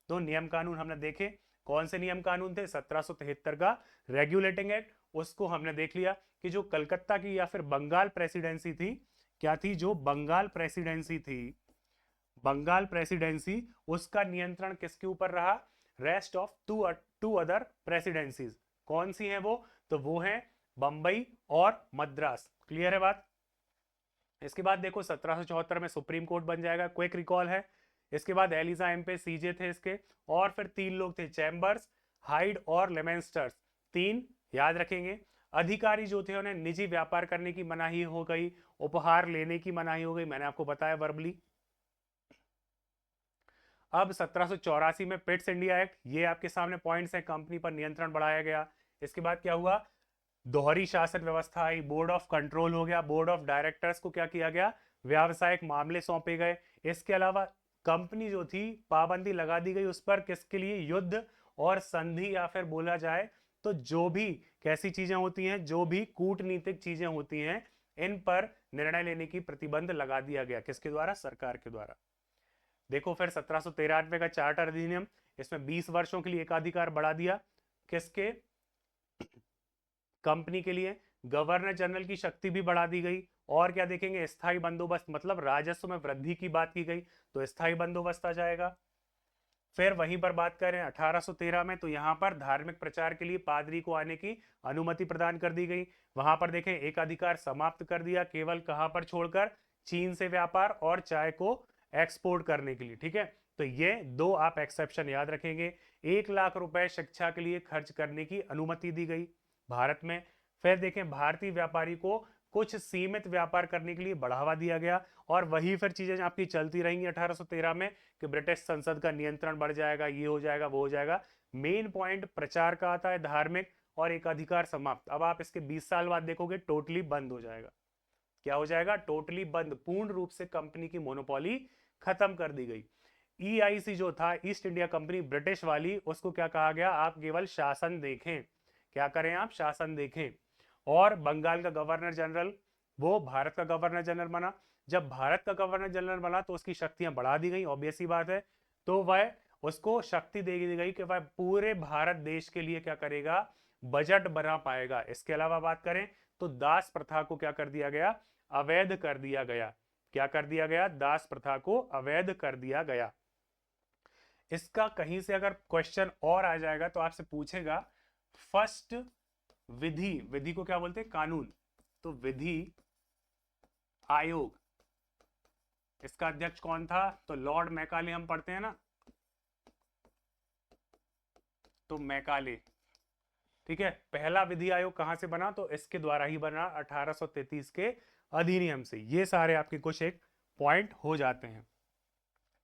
तो नियम कानून हमने देखे, कौन से नियम कानून थे, 1773 का रेगुलेटिंग एक्ट, उसको हमने देख लिया कि जो कलकत्ता की या फिर बंगाल प्रेसिडेंसी थी, क्या थी, जो बंगाल प्रेसिडेंसी थी, बंगाल प्रेसिडेंसी, उसका नियंत्रण किसके ऊपर रहा, rest of two other presidencies. कौन सी हैं वो, तो वो हैं बंबई और मद्रास। क्लियर है बात। इसके बाद देखो 1774 में सुप्रीम कोर्ट बन जाएगा, क्विक रिकॉल है। इसके बाद एलिजा एम्पे सीजे थे इसके, और फिर तीन लोग थे, चैम्बर्स, हाइड और लेमेंस्टर्स, तीन याद रखेंगे। अधिकारी जो थे उन्हें निजी व्यापार करने की मनाही हो गई, उपहार लेने की मनाही हो गई, मैंने आपको बताया वर्बली। अब 1784 में पिट्स इंडिया एक्ट, ये आपके सामने पॉइंट्स हैं, कंपनी पर नियंत्रण बढ़ाया गया। इसके बाद क्या हुआ, दोहरी शासन व्यवस्था आई, बोर्ड ऑफ कंट्रोल हो गया, बोर्ड ऑफ डायरेक्टर्स को क्या किया गया, व्यावसायिक मामले सौंपे गए। इसके अलावा कंपनी जो थी, पाबंदी लगा दी गई उस पर, किसके लिए, युद्ध और संधि, या फिर बोला जाए तो जो भी कैसी चीजें होती हैं, जो भी कूटनीतिक चीजें होती हैं, इन पर निर्णय लेने की प्रतिबंध लगा दिया गया, किसके द्वारा, सरकार के द्वारा। देखो फिर 1793 का चार्टर अधिनियम, इसमें 20 वर्षों के लिए एकाधिकार बढ़ा दिया, किसके, कंपनी के लिए। गवर्नर जनरल की शक्ति भी बढ़ा दी गई। और क्या देखेंगे, स्थायी बंदोबस्त, मतलब राजस्व में वृद्धि की बात की गई, तो स्थायी बंदोबस्त आ जाएगा। फिर वहीं पर बात करें 1813 में, तो यहां पर धार्मिक प्रचार के लिए पादरी को आने की अनुमति प्रदान कर दी गई। वहां पर देखें एक अधिकार समाप्त कर दिया, केवल कहां पर छोड़कर, चीन से व्यापार और चाय को एक्सपोर्ट करने के लिए, ठीक है। तो ये दो आप एक्सेप्शन याद रखेंगे। 1 लाख रुपए शिक्षा के लिए खर्च करने की अनुमति दी गई भारत में। फिर देखें भारतीय व्यापारी को कुछ सीमित व्यापार करने के लिए बढ़ावा दिया गया, और वही फिर चीजें आपकी चलती रहेंगी 1813 में, कि ब्रिटिश संसद का नियंत्रण बढ़ जाएगा, ये हो जाएगा, वो हो जाएगा। मेन पॉइंट प्रचार का आता है, धार्मिक और एकाधिकार समाप्त। अब आप इसके 20 साल बाद देखोगे टोटली बंद हो जाएगा। क्या हो जाएगा, टोटली बंद, पूर्ण रूप से कंपनी की मोनोपोली खत्म कर दी गई। ईआईसी जो था, ईस्ट इंडिया कंपनी ब्रिटिश वाली, उसको क्या कहा गया, आप केवल शासन देखें, क्या करें आप, शासन देखें। और बंगाल का गवर्नर जनरल, वो भारत का गवर्नर जनरल बना। जब भारत का गवर्नर जनरल बना तो उसकी शक्तियां बढ़ा दी गई, ऑब्वियस सी बात है। तो वह उसको शक्ति दे दी गई कि वह पूरे भारत देश के लिए क्या करेगा, बजट बना पाएगा। इसके अलावा बात करें तो दास प्रथा को क्या कर दिया गया, अवैध कर दिया गया। क्या कर दिया गया, दास प्रथा को अवैध कर दिया गया। इसका कहीं से अगर क्वेश्चन और आ जाएगा तो आपसे पूछेगा, फर्स्ट विधि, विधि को क्या बोलते हैं, कानून, तो विधि आयोग, इसका अध्यक्ष कौन था, तो लॉर्ड मैकाले, हम पढ़ते हैं ना, तो मैकाले, ठीक है। पहला विधि आयोग कहां से बना, तो इसके द्वारा ही बना, 1833 के अधिनियम से। ये सारे आपके कुछ एक पॉइंट हो जाते हैं,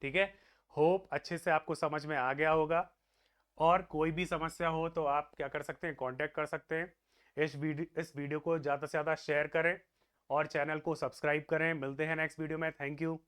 ठीक है। होप अच्छे से आपको समझ में आ गया होगा। और कोई भी समस्या हो तो आप क्या कर सकते हैं, कांटेक्ट कर सकते हैं। इस वीडियो को ज़्यादा से ज़्यादा शेयर करें और चैनल को सब्सक्राइब करें। मिलते हैं नेक्स्ट वीडियो में, थैंक यू।